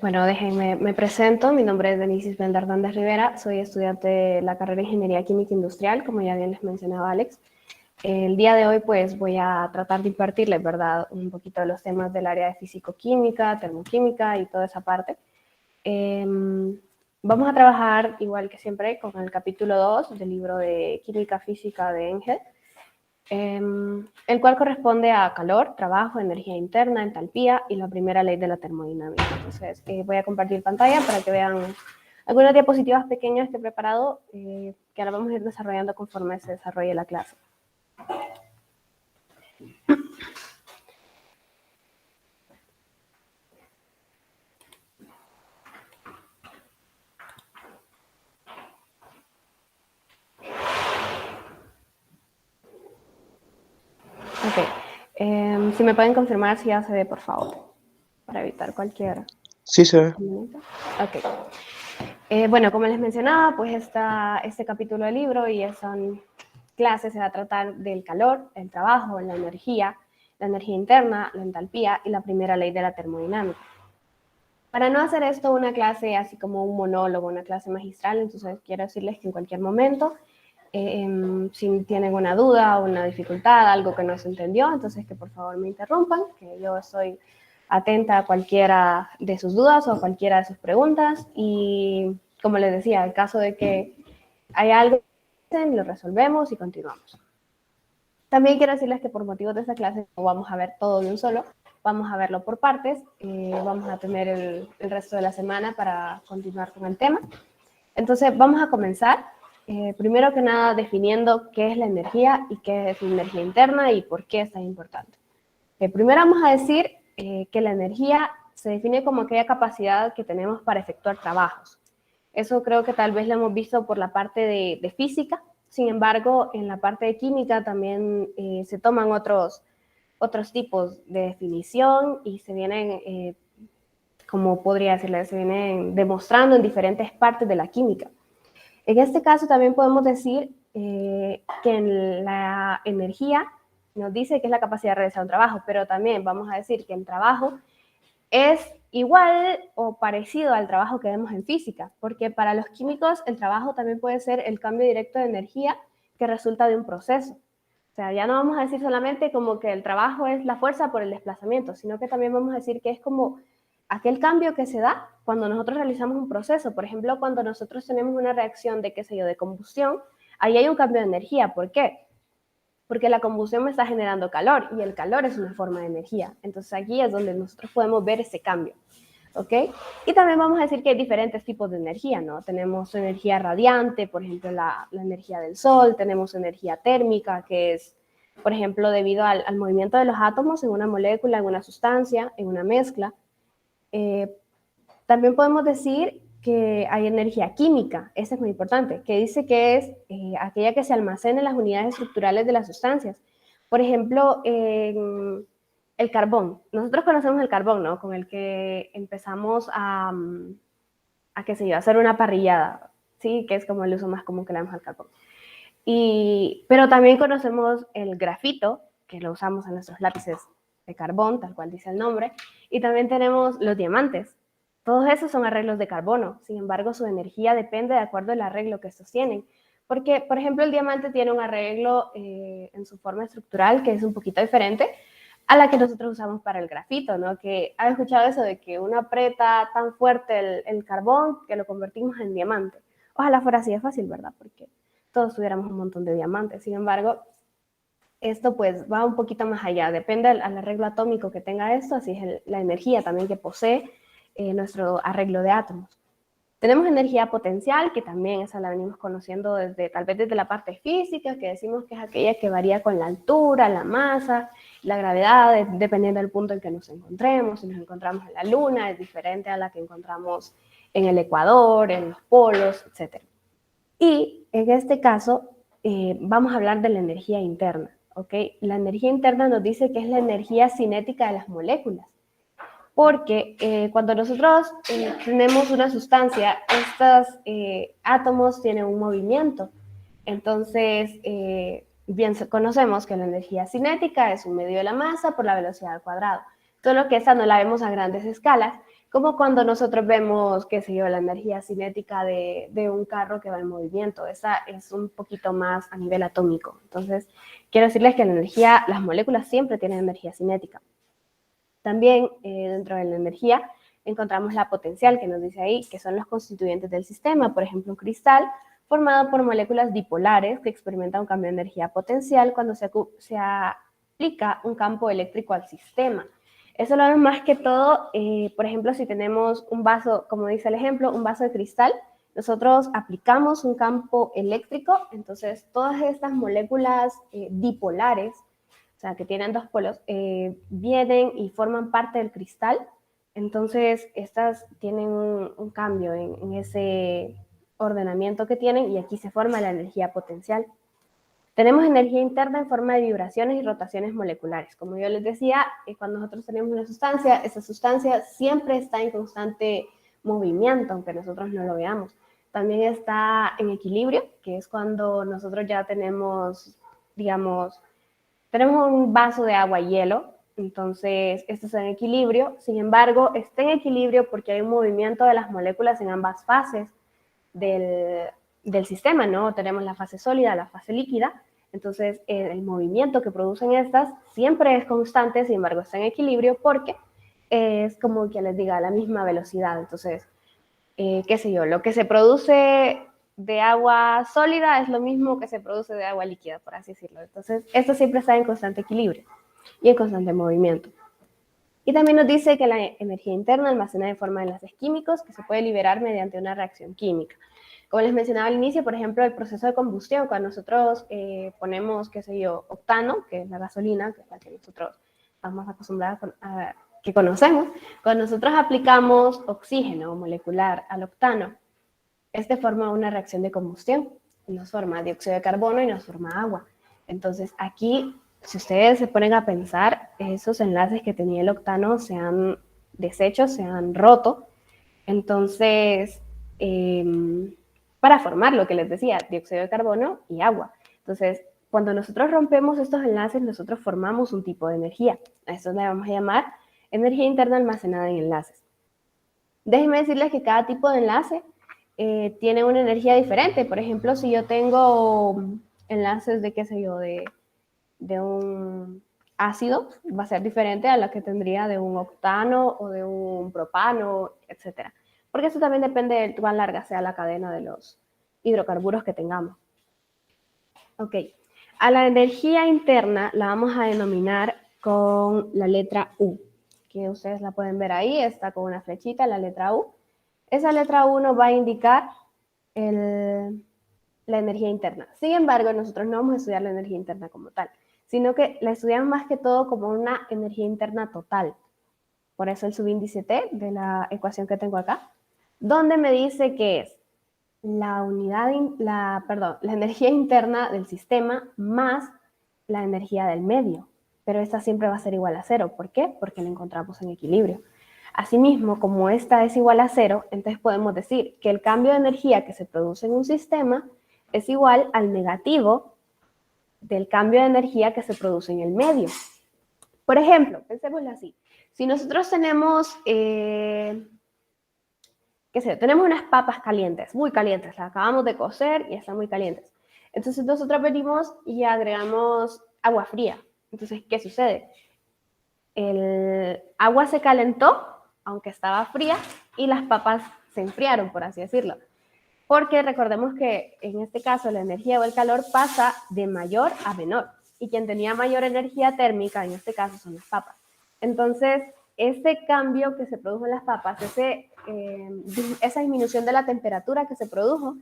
Bueno, déjenme, me presento. Mi nombre es Denise Isbel Hernández Rivera. Soy estudiante de la carrera de Ingeniería Química Industrial, como ya bien les mencionaba Alex. El día de hoy, pues, voy a tratar de impartirles, ¿verdad?, un poquito de los temas del área de físico-química, termoquímica y toda esa parte. Vamos a trabajar, igual que siempre, con el capítulo 2 del libro de Química Física de Engel, el cual corresponde a calor, trabajo, energía interna, entalpía y la primera ley de la termodinámica. Entonces, voy a compartir pantalla para que vean algunas diapositivas pequeñas que he preparado, que ahora vamos a ir desarrollando conforme se desarrolle la clase. Ok, si me pueden confirmar si ya se ve, por favor, para evitar cualquier... Sí, se ve. Ok. Bueno, como les mencionaba, pues este capítulo del libro y esa clase se va a tratar del calor, el trabajo, la energía interna, la entalpía y la primera ley de la termodinámica. Para no hacer esto una clase así como un monólogo, una clase magistral, entonces quiero decirles que en cualquier momento, si tienen una duda o una dificultad, algo que no se entendió, entonces que por favor me interrumpan, que yo estoy atenta a cualquiera de sus dudas o a cualquiera de sus preguntas. Y como les decía, en caso de que haya algo, lo resolvemos y continuamos. También quiero decirles que por motivos de esta clase no vamos a ver todo de un solo, vamos a verlo por partes, vamos a tener el resto de la semana para continuar con el tema. Entonces vamos a comenzar, primero que nada definiendo qué es la energía y qué es la energía interna y por qué es tan importante. Primero vamos a decir que la energía se define como aquella capacidad que tenemos para efectuar trabajos. Eso creo que tal vez lo hemos visto por la parte de física. Sin embargo, en la parte de química también se toman otros tipos de definición y se vienen, como podría decirle, se vienen demostrando en diferentes partes de la química. En este caso también podemos decir que en la energía nos dice que es la capacidad de realizar un trabajo, pero también vamos a decir que el trabajo es igual o parecido al trabajo que vemos en física, porque para los químicos el trabajo también puede ser el cambio directo de energía que resulta de un proceso. O sea, ya no vamos a decir solamente como que el trabajo es la fuerza por el desplazamiento, sino que también vamos a decir que es como aquel cambio que se da cuando nosotros realizamos un proceso. Por ejemplo, cuando nosotros tenemos una reacción de, qué sé yo, de combustión, ahí hay un cambio de energía. ¿Por qué? Porque la combustión me está generando calor y el calor es una forma de energía. Entonces aquí es donde nosotros podemos ver ese cambio. ¿Ok? Y también vamos a decir que hay diferentes tipos de energía, ¿no? Tenemos energía radiante, por ejemplo, la energía del sol, tenemos energía térmica, que es, por ejemplo, debido al movimiento de los átomos en una molécula, en una sustancia, en una mezcla. También podemos decir que hay energía química, esa es muy importante, que dice que es aquella que se almacena en las unidades estructurales de las sustancias. Por ejemplo, el carbón. Nosotros conocemos el carbón, ¿no? Con el que empezamos qué sé yo, hacer una parrillada, ¿sí? Que es como el uso más común que le damos al carbón. Pero también conocemos el grafito, que lo usamos en nuestros lápices de carbón, tal cual dice el nombre, y también tenemos los diamantes. Todos esos son arreglos de carbono, sin embargo su energía depende de acuerdo al arreglo que estos tienen. Porque, por ejemplo, el diamante tiene un arreglo en su forma estructural que es un poquito diferente a la que nosotros usamos para el grafito, ¿no? Que has escuchado eso de que uno aprieta tan fuerte el carbón que lo convertimos en diamante. Ojalá fuera así de fácil, ¿verdad? Porque todos tuviéramos un montón de diamantes. Sin embargo, esto pues va un poquito más allá, depende al arreglo atómico que tenga esto, así es la energía también que posee nuestro arreglo de átomos. Tenemos energía potencial, que también esa la venimos conociendo tal vez desde la parte física, que decimos que es aquella que varía con la altura, la masa, la gravedad, dependiendo del punto en que nos encontremos. Si nos encontramos en la Luna, es diferente a la que encontramos en el Ecuador, en los polos, etc. Y en este caso vamos a hablar de la energía interna, ¿ok? La energía interna nos dice que es la energía cinética de las moléculas, porque cuando nosotros tenemos una sustancia, estos átomos tienen un movimiento. Entonces, bien conocemos que la energía cinética es un medio de la masa por la velocidad al cuadrado. Solo que esta no la vemos a grandes escalas, Como cuando nosotros vemos, qué sé yo, la energía cinética de un carro que va en movimiento. Esa es un poquito más a nivel atómico. Entonces, quiero decirles que la energía, las moléculas siempre tienen energía cinética. También dentro de la energía encontramos la potencial, que nos dice ahí, que son los constituyentes del sistema. Por ejemplo, un cristal formado por moléculas dipolares que experimentan un cambio de energía potencial cuando se aplica un campo eléctrico al sistema. Eso lo vemos más que todo, por ejemplo, si tenemos un vaso, como dice el ejemplo, un vaso de cristal, nosotros aplicamos un campo eléctrico, entonces todas estas moléculas dipolares, o sea, que tienen dos polos, vienen y forman parte del cristal. Entonces, estas tienen un cambio en ese ordenamiento que tienen y aquí se forma la energía potencial. Tenemos energía interna en forma de vibraciones y rotaciones moleculares. Como yo les decía, cuando nosotros tenemos una sustancia, esa sustancia siempre está en constante movimiento, aunque nosotros no lo veamos. También está en equilibrio, que es cuando nosotros ya tenemos, digamos, tenemos un vaso de agua y hielo, entonces esto está en equilibrio. Sin embargo, está en equilibrio porque hay un movimiento de las moléculas en ambas fases del sistema, ¿no? Tenemos la fase sólida, la fase líquida. Entonces, el movimiento que producen estas siempre es constante, sin embargo, está en equilibrio porque es como que les diga a la misma velocidad. Entonces, qué sé yo, lo que se produce de agua sólida es lo mismo que se produce de agua líquida, por así decirlo. Entonces, esto siempre está en constante equilibrio y en constante movimiento. Y también nos dice que la energía interna almacena en forma de enlaces químicos que se puede liberar mediante una reacción química. Como les mencionaba al inicio, por ejemplo, el proceso de combustión, cuando nosotros ponemos, qué sé yo, octano, que es la gasolina, que es la que nosotros estamos acostumbrados a que conocemos, cuando nosotros aplicamos oxígeno molecular al octano, este forma una reacción de combustión, nos forma dióxido de carbono y nos forma agua. Entonces aquí, si ustedes se ponen a pensar, esos enlaces que tenía el octano se han deshecho, se han roto, entonces, para formar lo que les decía, dióxido de carbono y agua. Entonces, cuando nosotros rompemos estos enlaces, nosotros formamos un tipo de energía. A eso le vamos a llamar energía interna almacenada en enlaces. Déjenme decirles que cada tipo de enlace tiene una energía diferente. Por ejemplo, si yo tengo enlaces de, qué sé yo, de un ácido, va a ser diferente a la que tendría de un octano o de un propano, etc. Porque eso también depende de cuán larga sea la cadena de los hidrocarburos que tengamos. Ok, a la energía interna la vamos a denominar con la letra U, que ustedes la pueden ver ahí, está con una flechita, la letra U. Esa letra U nos va a indicar la energía interna. Sin embargo, nosotros no vamos a estudiar la energía interna como tal, sino que la estudiamos más que todo como una energía interna total. Por eso el subíndice T de la ecuación que tengo acá, donde me dice que es la energía interna del sistema más la energía del medio. Pero esta siempre va a ser igual a cero. ¿Por qué? Porque la encontramos en equilibrio. Asimismo, como esta es igual a cero, entonces podemos decir que el cambio de energía que se produce en un sistema es igual al negativo del cambio de energía que se produce en el medio. Por ejemplo, pensémoslo así. Si nosotros tenemos, qué sé, tenemos unas papas calientes, muy calientes, las acabamos de cocer y están muy calientes. Entonces nosotros venimos y agregamos agua fría. Entonces, ¿qué sucede? El agua se calentó, aunque estaba fría, y las papas se enfriaron, por así decirlo. Porque recordemos que en este caso la energía o el calor pasa de mayor a menor. Y quien tenía mayor energía térmica, en este caso, son las papas. Entonces, ese cambio que se produjo en las papas, esa disminución de la temperatura que se produjo,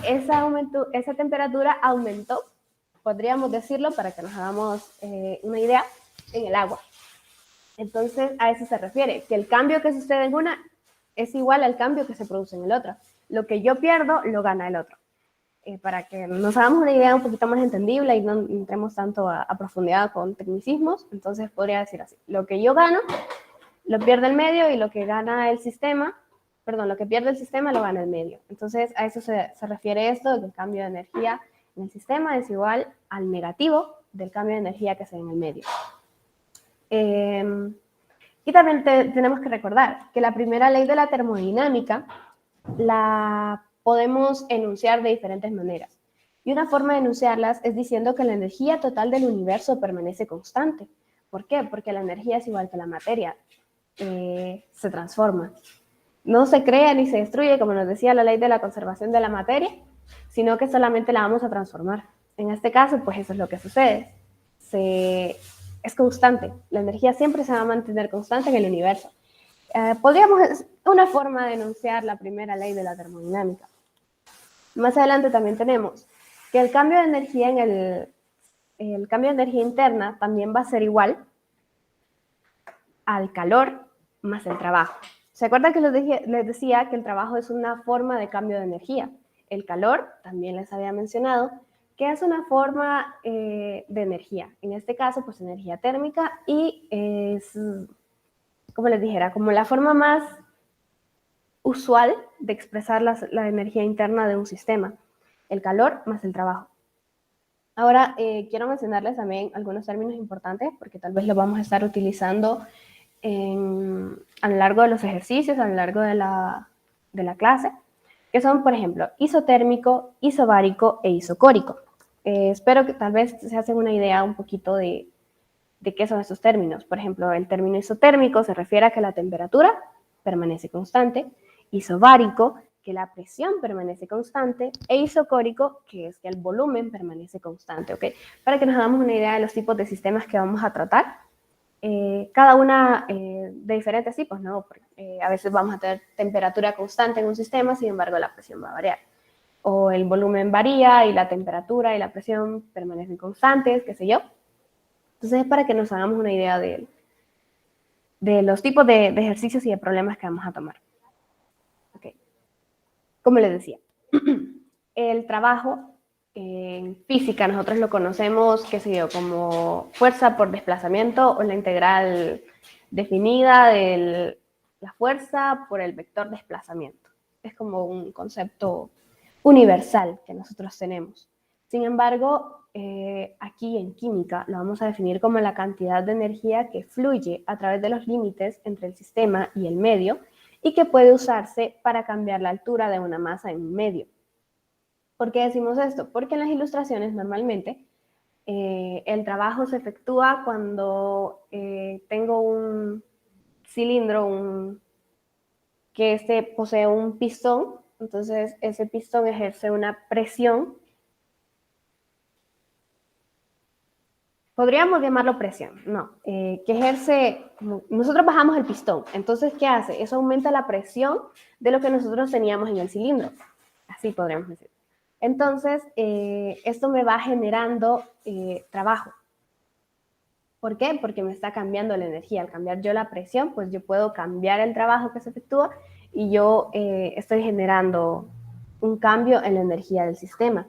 esa temperatura aumentó, podríamos decirlo, para que nos hagamos una idea, en el agua. Entonces, a eso se refiere, que el cambio que sucede en una es igual al cambio que se produce en el otro. Lo que yo pierdo, lo gana el otro. Para que nos hagamos una idea un poquito más entendible y no entremos tanto a profundidad con tecnicismos, entonces podría decir así, lo que yo gano, lo pierde el medio y lo que gana el sistema, lo que pierde el sistema lo gana el medio. Entonces, a eso se refiere esto, de que el cambio de energía en el sistema es igual al negativo del cambio de energía que se da en el medio. Y también tenemos que recordar que la primera ley de la termodinámica la podemos enunciar de diferentes maneras. Y una forma de enunciarlas es diciendo que la energía total del universo permanece constante. ¿Por qué? Porque la energía es igual que la materia, se transforma. No se crea ni se destruye, como nos decía la ley de la conservación de la materia, sino que solamente la vamos a transformar. En este caso, pues eso es lo que sucede. Es constante. La energía siempre se va a mantener constante en el universo. Es una forma de enunciar la primera ley de la termodinámica. Más adelante también tenemos que el cambio de energía el cambio de energía interna también va a ser igual al calor más el trabajo. ¿Se acuerdan que les decía que el trabajo es una forma de cambio de energía? El calor, también les había mencionado, que es una forma de energía. En este caso, pues energía térmica y es, como les dijera, como la forma más usual de expresar la energía interna de un sistema. El calor más el trabajo. Ahora, quiero mencionarles también algunos términos importantes porque tal vez los vamos a estar utilizando a lo largo de los ejercicios, a lo largo de la clase, que son, por ejemplo, isotérmico, isobárico e isocórico. Espero que tal vez se hacen una idea un poquito de qué son estos términos. Por ejemplo, el término isotérmico se refiere a que la temperatura permanece constante, isobárico, que la presión permanece constante, e isocórico, que es que el volumen permanece constante, ¿ok? Para que nos hagamos una idea de los tipos de sistemas que vamos a tratar. Cada una de diferentes tipos, ¿no? A veces vamos a tener temperatura constante en un sistema, sin embargo la presión va a variar. O el volumen varía y la temperatura y la presión permanecen constantes, qué sé yo. Entonces es para que nos hagamos una idea de los tipos de ejercicios y de problemas que vamos a tomar. Okay. Como les decía, el trabajo en física nosotros lo conocemos, qué sé yo, como fuerza por desplazamiento o la integral definida de la fuerza por el vector desplazamiento. Es como un concepto universal que nosotros tenemos. Sin embargo, aquí en química lo vamos a definir como la cantidad de energía que fluye a través de los límites entre el sistema y el medio y que puede usarse para cambiar la altura de una masa en un medio. ¿Por qué decimos esto? Porque en las ilustraciones normalmente el trabajo se efectúa cuando tengo un cilindro que posee un pistón, entonces ese pistón ejerce una presión. Podríamos llamarlo presión, no, que ejerce, nosotros bajamos el pistón, entonces ¿qué hace? Eso aumenta la presión de lo que nosotros teníamos en el cilindro, así podríamos decir. Entonces, esto me va generando trabajo. ¿Por qué? Porque me está cambiando la energía. Al cambiar yo la presión, pues yo puedo cambiar el trabajo que se efectúa y yo estoy generando un cambio en la energía del sistema.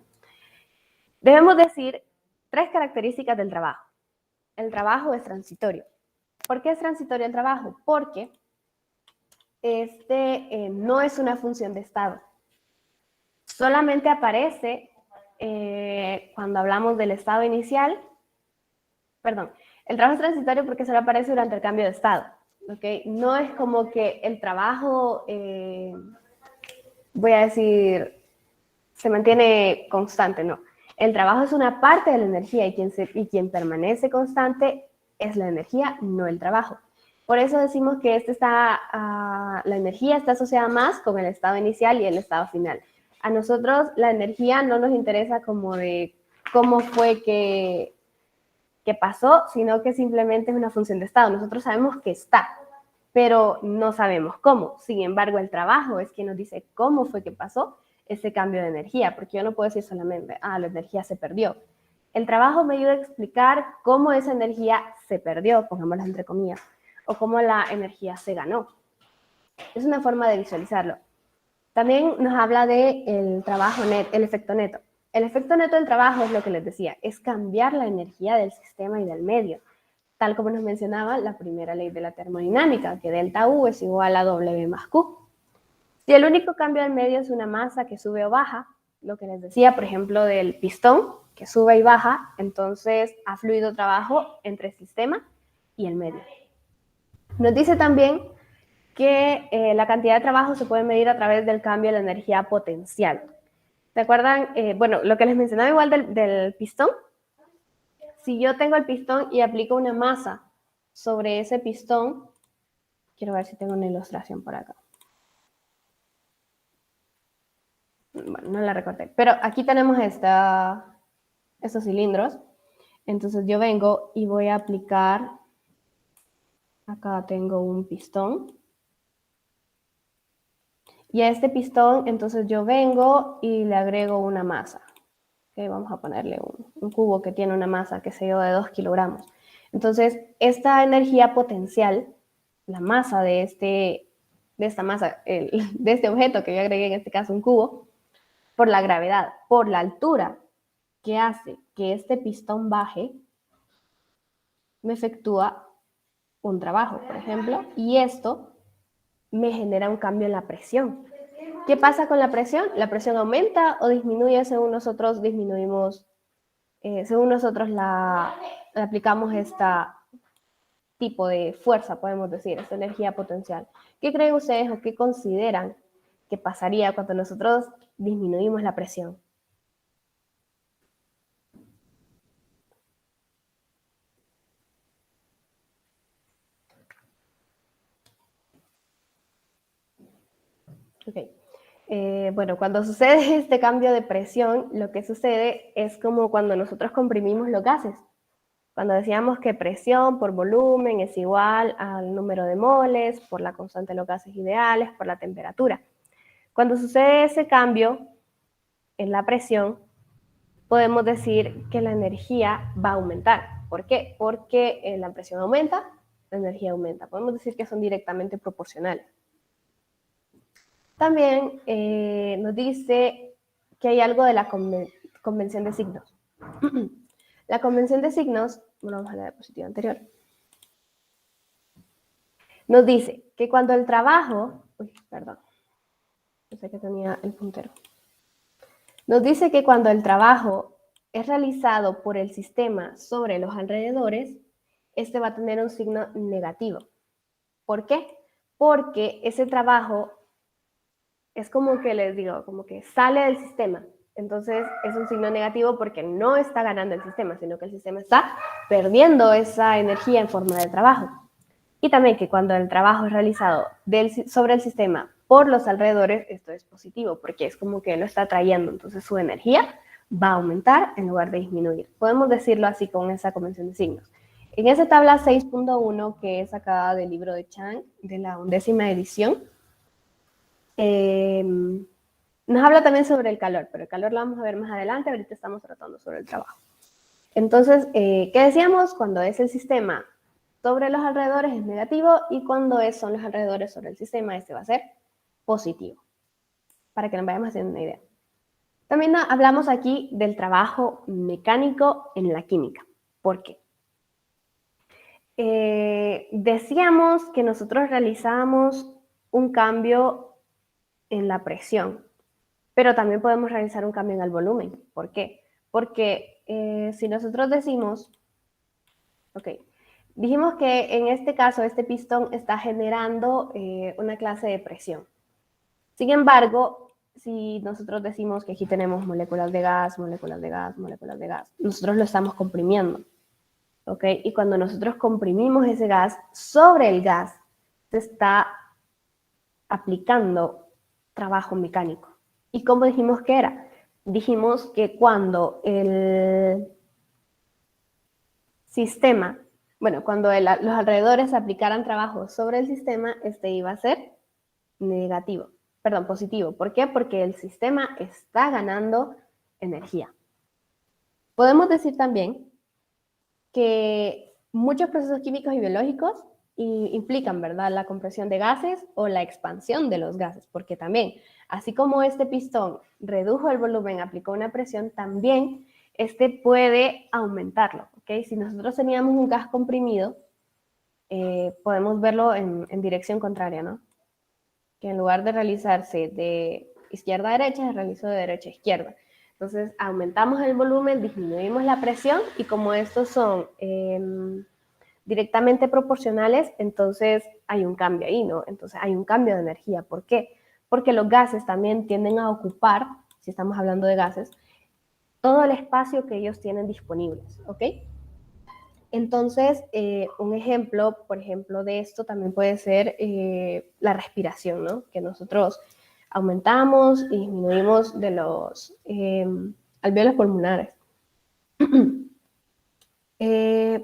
Debemos decir 3 características del trabajo. El trabajo es transitorio. ¿Por qué es transitorio el trabajo? Porque no es una función de estado. Solamente aparece cuando hablamos del estado inicial. Perdón, el trabajo es transitorio porque solo aparece durante el cambio de estado. ¿Okay? No es como que el trabajo, voy a decir, se mantiene constante, no. El trabajo es una parte de la energía y quien permanece constante es la energía, no el trabajo. Por eso decimos que la energía está asociada más con el estado inicial y el estado final. A nosotros la energía no nos interesa como de cómo fue que pasó, sino que simplemente es una función de estado. Nosotros sabemos que está, pero no sabemos cómo. Sin embargo, el trabajo es quien nos dice cómo fue que pasó ese cambio de energía, porque yo no puedo decir solamente, la energía se perdió. El trabajo me ayuda a explicar cómo esa energía se perdió, pongámoslo entre comillas, o cómo la energía se ganó. Es una forma de visualizarlo. También nos habla del trabajo neto, el efecto neto. El efecto neto del trabajo es lo que les decía, es cambiar la energía del sistema y del medio, tal como nos mencionaba la primera ley de la termodinámica, que delta U es igual a W más Q. Si el único cambio del medio es una masa que sube o baja, lo que les decía, por ejemplo, del pistón, que sube y baja, entonces ha fluido trabajo entre el sistema y el medio. Nos dice también que la cantidad de trabajo se puede medir a través del cambio de la energía potencial. ¿Se acuerdan? Bueno, lo que les mencionaba igual del pistón. Si yo tengo el pistón y aplico una masa sobre ese pistón, quiero ver si tengo una ilustración por acá. Bueno, no la recorté, pero aquí tenemos estos cilindros. Entonces yo vengo y voy a aplicar, acá tengo un pistón. Y a este pistón, entonces yo vengo y le agrego una masa. Okay, vamos a ponerle un cubo que tiene una masa, que se yo, de 2 kilogramos. Entonces, esta energía potencial, la masa de esta masa, de este objeto que yo agregué, en este caso un cubo, por la gravedad, por la altura que hace que este pistón baje, me efectúa un trabajo, por ejemplo, y esto me genera un cambio en la presión. ¿Qué pasa con la presión? ¿La presión aumenta o disminuye según nosotros disminuimos, según nosotros le aplicamos este tipo de fuerza, podemos decir, esta energía potencial? ¿Qué creen ustedes o qué consideran que pasaría cuando nosotros disminuimos la presión? Okay. Bueno, cuando sucede este cambio de presión, lo que sucede es como cuando nosotros comprimimos los gases. Cuando decíamos que presión por volumen es igual al número de moles, por la constante de los gases ideales, por la temperatura. Cuando sucede ese cambio en la presión, podemos decir que la energía va a aumentar. ¿Por qué? Porque la presión aumenta, la energía aumenta. Podemos decir que son directamente proporcionales. También nos dice que hay algo de la convención de signos. La convención de signos, bueno, vamos a la diapositiva anterior, nos dice que cuando el trabajo, pensé que tenía el puntero. Nos dice que cuando el trabajo es realizado por el sistema sobre los alrededores, este va a tener un signo negativo. ¿Por qué? Porque ese trabajo es como que les digo, como que sale del sistema. Entonces es un signo negativo porque no está ganando el sistema, sino que el sistema está perdiendo esa energía en forma de trabajo. Y también que cuando el trabajo es realizado sobre el sistema por los alrededores, esto es positivo porque es como que lo está trayendo, entonces su energía va a aumentar en lugar de disminuir. Podemos decirlo así con esa convención de signos. En esa tabla 6.1, que es sacada del libro de Chang, de la 11ª edición, nos habla también sobre el calor, pero el calor lo vamos a ver más adelante, ahorita estamos tratando sobre el trabajo. Entonces, ¿qué decíamos? Cuando es el sistema sobre los alrededores es negativo y cuando son los alrededores sobre el sistema, este va a ser positivo, para que nos vayamos haciendo una idea. También hablamos aquí del trabajo mecánico en la química. ¿Por qué? Decíamos que nosotros realizamos un cambio en la presión, pero también podemos realizar un cambio en el volumen. ¿Por qué? Porque si nosotros decimos, dijimos que en este caso este pistón está generando una clase de presión. Sin embargo, si nosotros decimos que aquí tenemos moléculas de gas, moléculas de gas, moléculas de gas, nosotros lo estamos comprimiendo. Y cuando nosotros comprimimos ese gas, sobre el gas se está aplicando trabajo mecánico. ¿Y cómo dijimos que era? Dijimos que cuando el sistema, bueno, cuando los alrededores aplicaran trabajo sobre el sistema, este iba a ser negativo, perdón, positivo. ¿Por qué? Porque el sistema está ganando energía. Podemos decir también que muchos procesos químicos y biológicos implican, ¿verdad?, la compresión de gases o la expansión de los gases, porque también, así como este pistón redujo el volumen, aplicó una presión, también este puede aumentarlo, ¿ok? Si nosotros teníamos un gas comprimido, podemos verlo en dirección contraria, ¿no? Que en lugar de realizarse de izquierda a derecha, se realizó de derecha a izquierda. Entonces, aumentamos el volumen, disminuimos la presión y como estos son directamente proporcionales, entonces hay un cambio ahí, ¿no? Entonces hay un cambio de energía. ¿Por qué? Porque los gases también tienden a ocupar, si estamos hablando de gases, todo el espacio que ellos tienen disponibles, ¿ok? Entonces, un ejemplo, por ejemplo, de esto también puede ser la respiración, ¿no? Que nosotros aumentamos y disminuimos de los alvéolos pulmonares.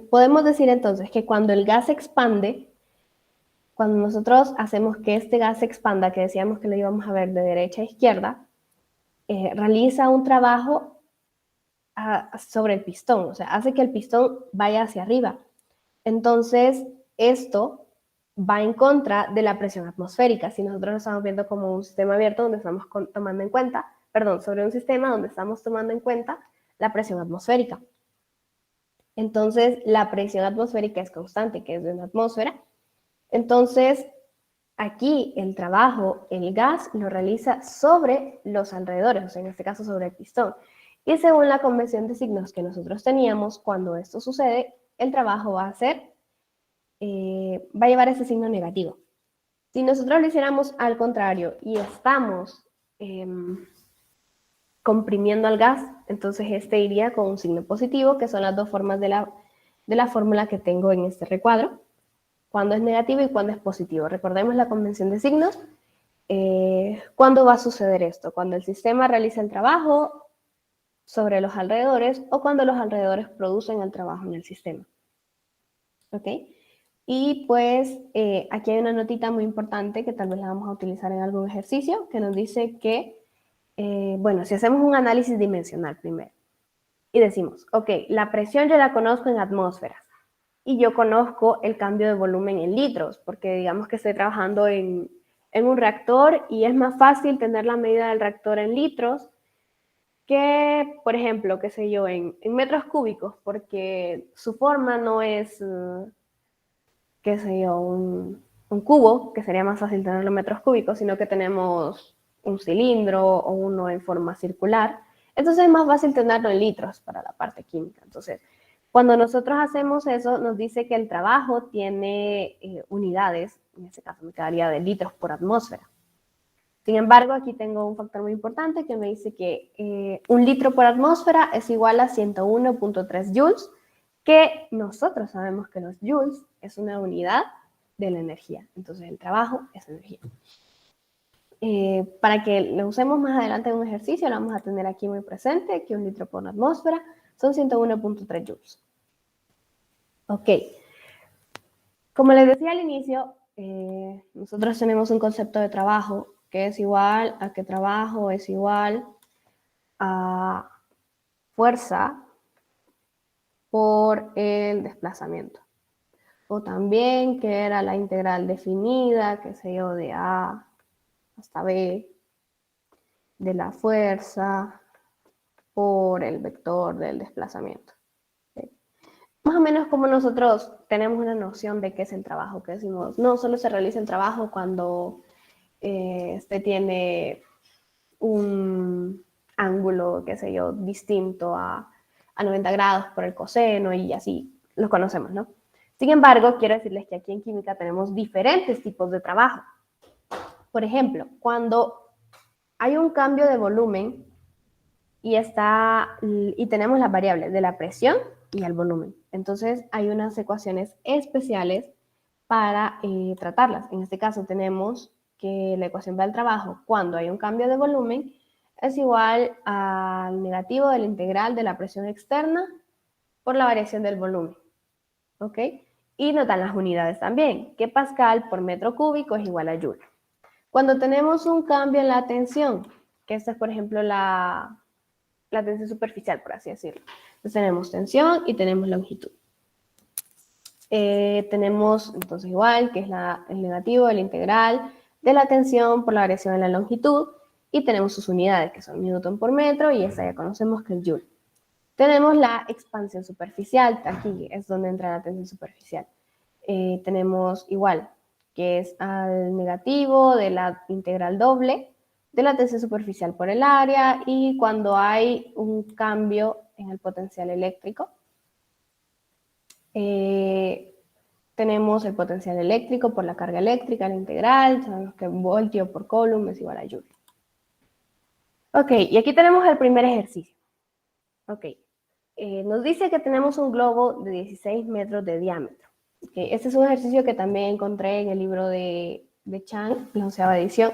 Podemos decir entonces que cuando el gas se expande, cuando nosotros hacemos que este gas se expanda, que decíamos que lo íbamos a ver de derecha a izquierda, realiza un trabajo sobre el pistón, o sea, hace que el pistón vaya hacia arriba. Entonces, esto va en contra de la presión atmosférica. Si nosotros lo estamos viendo como un sistema abierto donde estamos tomando en cuenta, perdón, sobre un sistema donde estamos tomando en cuenta la presión atmosférica. Entonces, la presión atmosférica es constante, que es de una atmósfera. Entonces, aquí el trabajo, el gas lo realiza sobre los alrededores, o sea, en este caso sobre el pistón. Y según la convención de signos que nosotros teníamos, cuando esto sucede, el trabajo va a ser, va a llevar ese signo negativo. Si nosotros lo hiciéramos al contrario y estamos comprimiendo al gas, entonces este iría con un signo positivo, que son las dos formas de la fórmula que tengo en este recuadro, cuando es negativo y cuando es positivo. Recordemos la convención de signos. ¿Cuándo va a suceder esto? Cuando el sistema realiza el trabajo sobre los alrededores o cuando los alrededores producen el trabajo en el sistema. ¿Ok? Y pues aquí hay una notita muy importante que tal vez la vamos a utilizar en algún ejercicio que nos dice que, bueno, si hacemos un análisis dimensional primero y decimos, ok, la presión yo la conozco en atmósferas y yo conozco el cambio de volumen en litros, porque digamos que estoy trabajando en un reactor y es más fácil tener la medida del reactor en litros que, por ejemplo, qué sé yo, en metros cúbicos, porque su forma no es, qué sé yo, un cubo, que sería más fácil tenerlo en metros cúbicos, sino que tenemos un cilindro o uno en forma circular. Entonces es más fácil tenerlo en litros para la parte química. Entonces, cuando nosotros hacemos eso, nos dice que el trabajo tiene unidades, en este caso me quedaría de litros por atmósfera. Sin embargo, aquí tengo un factor muy importante que me dice que 1 litro por atmósfera es igual a 101.3 joules, que nosotros sabemos que los joules es una unidad de la energía. Entonces, el trabajo es energía. Para que lo usemos más adelante en un ejercicio, lo vamos a tener aquí muy presente, que 1 litro por atmósfera son 101.3 joules. Ok. Como les decía al inicio, nosotros tenemos un concepto de trabajo que es igual a que trabajo es igual a fuerza por el desplazamiento. O también que era la integral definida, qué sé yo, de A hasta B, de la fuerza por el vector del desplazamiento. ¿Sí? Más o menos como nosotros tenemos una noción de qué es el trabajo, que decimos, no solo se realiza el trabajo cuando este tiene un ángulo, qué sé yo, distinto a 90 grados por el coseno y así, los conocemos, ¿no? Sin embargo, quiero decirles que aquí en química tenemos diferentes tipos de trabajo. Por ejemplo, cuando hay un cambio de volumen y tenemos las variables de la presión y el volumen. Entonces, hay unas ecuaciones especiales para tratarlas. En este caso, tenemos que la ecuación del trabajo, cuando hay un cambio de volumen, es igual al negativo de la integral de la presión externa por la variación del volumen. ¿Ok? Y nos dan las unidades también, que Pascal por metro cúbico es igual a Joule. Cuando tenemos un cambio en la tensión, que esta es, por ejemplo, la tensión superficial, por así decirlo. Entonces tenemos tensión y tenemos longitud. Tenemos entonces igual, que es el negativo, el integral de la tensión por la variación de la longitud, y tenemos sus unidades, que son newton por metro, y esta ya conocemos que es joule. Tenemos la expansión superficial, aquí es donde entra la tensión superficial. Tenemos igual, que es al negativo de la integral doble de la tensión superficial por el área, y cuando hay un cambio en el potencial eléctrico, tenemos el potencial eléctrico por la carga eléctrica, la integral, sabemos que voltio por coulomb es igual a joule. Ok, y aquí tenemos el primer ejercicio. Ok, nos dice que tenemos un globo de 16 metros de diámetro. Okay, este es un ejercicio que también encontré en el libro de Chang, la 11ª edición.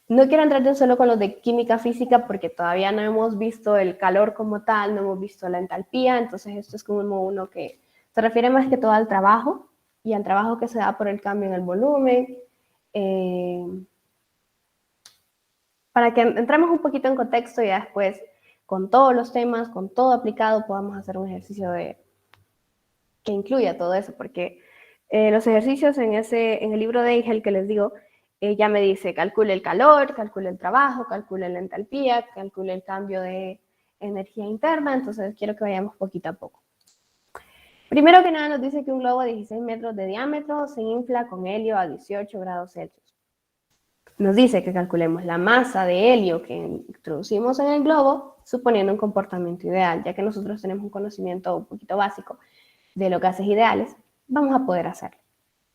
No quiero entrar de solo con los de química física porque todavía no hemos visto el calor como tal, no hemos visto la entalpía, entonces esto es como uno que se refiere más que todo al trabajo y al trabajo que se da por el cambio en el volumen. Para que entremos un poquito en contexto y ya después con todos los temas, con todo aplicado, podamos hacer un ejercicio que incluya todo eso, porque los ejercicios en el libro de Engel que les digo, ya me dice, calcule el calor, calcule el trabajo, calcule la entalpía, calcule el cambio de energía interna, entonces quiero que vayamos poquito a poco. Primero que nada nos dice que un globo de 16 metros de diámetro se infla con helio a 18 grados Celsius. Nos dice que calculemos la masa de helio que introducimos en el globo, suponiendo un comportamiento ideal, ya que nosotros tenemos un conocimiento un poquito básico de los gases ideales, vamos a poder hacerlo.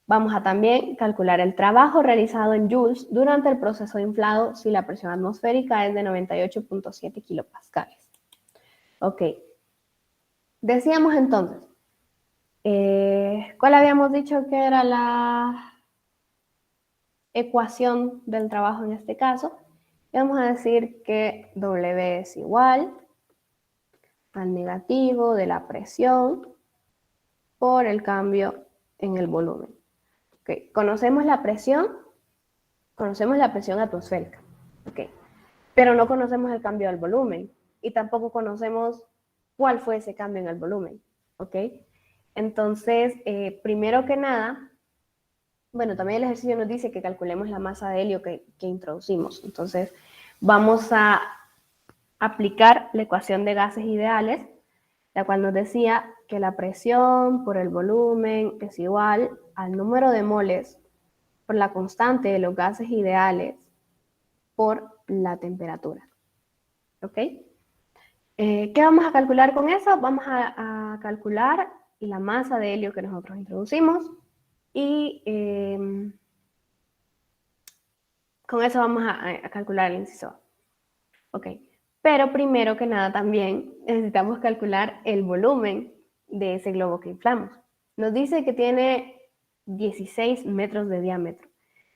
Vamos a también calcular el trabajo realizado en joules durante el proceso de inflado si la presión atmosférica es de 98.7 kilopascales. Ok. Decíamos entonces, ¿cuál habíamos dicho que era la ecuación del trabajo en este caso? Y vamos a decir que W es igual al negativo de la presión por el cambio en el volumen. Okay. Conocemos la presión atmosférica, okay. Pero no conocemos el cambio del volumen y tampoco conocemos cuál fue ese cambio en el volumen. Okay. Entonces, primero que nada, bueno, también el ejercicio nos dice que calculemos la masa de helio que introducimos. Entonces, vamos a aplicar la ecuación de gases ideales, la cual nos decía que la presión por el volumen es igual al número de moles por la constante de los gases ideales por la temperatura. ¿Ok? ¿Qué vamos a calcular con eso? Vamos a calcular la masa de helio que nosotros introducimos y con eso vamos a calcular el inciso A. Ok. Pero primero que nada también necesitamos calcular el volumen de ese globo que inflamos. Nos dice que tiene 16 metros de diámetro,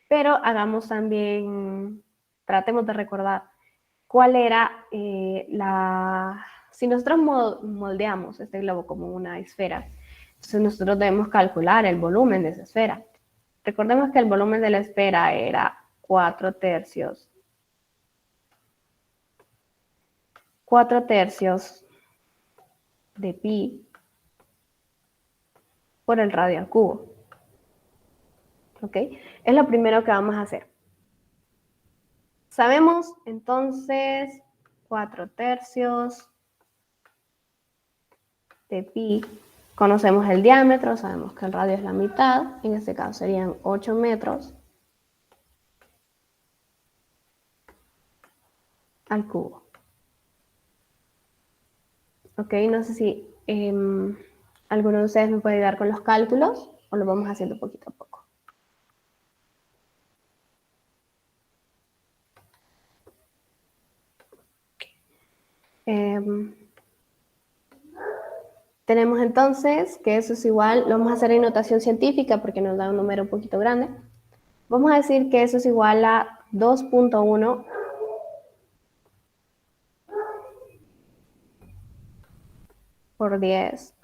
pero hagamos también, tratemos de recordar cuál era si nosotros moldeamos este globo como una esfera, entonces nosotros debemos calcular el volumen de esa esfera. Recordemos que el volumen de la esfera era 4/3 de pi por el radio al cubo. ¿Ok? Es lo primero que vamos a hacer. Sabemos entonces 4/3 de pi. Conocemos el diámetro, sabemos que el radio es la mitad, en este caso serían 8 metros al cubo. Ok, no sé si alguno de ustedes me puede ayudar con los cálculos o lo vamos haciendo poquito a poco. Tenemos entonces que eso es igual, lo vamos a hacer en notación científica porque nos da un número un poquito grande. Vamos a decir que eso es igual a 2.1 por 10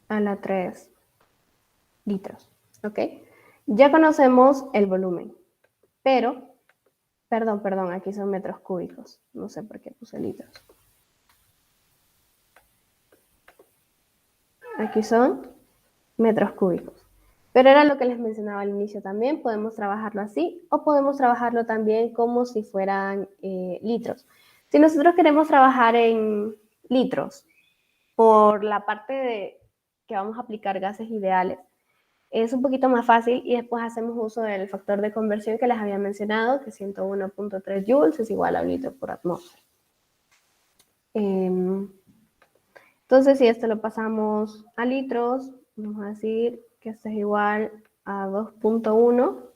a la 3 litros, ¿ok? Ya conocemos el volumen, pero, perdón, aquí son metros cúbicos, no sé por qué puse litros. Aquí son metros cúbicos. Pero era lo que les mencionaba al inicio también, podemos trabajarlo así o podemos trabajarlo también como si fueran litros. Si nosotros queremos trabajar en litros, por la parte que vamos a aplicar gases ideales, es un poquito más fácil y después hacemos uso del factor de conversión que les había mencionado, que 101.3 joules es igual a un litro por atmósfera. Entonces, si esto lo pasamos a litros, vamos a decir que esto es igual a 2.1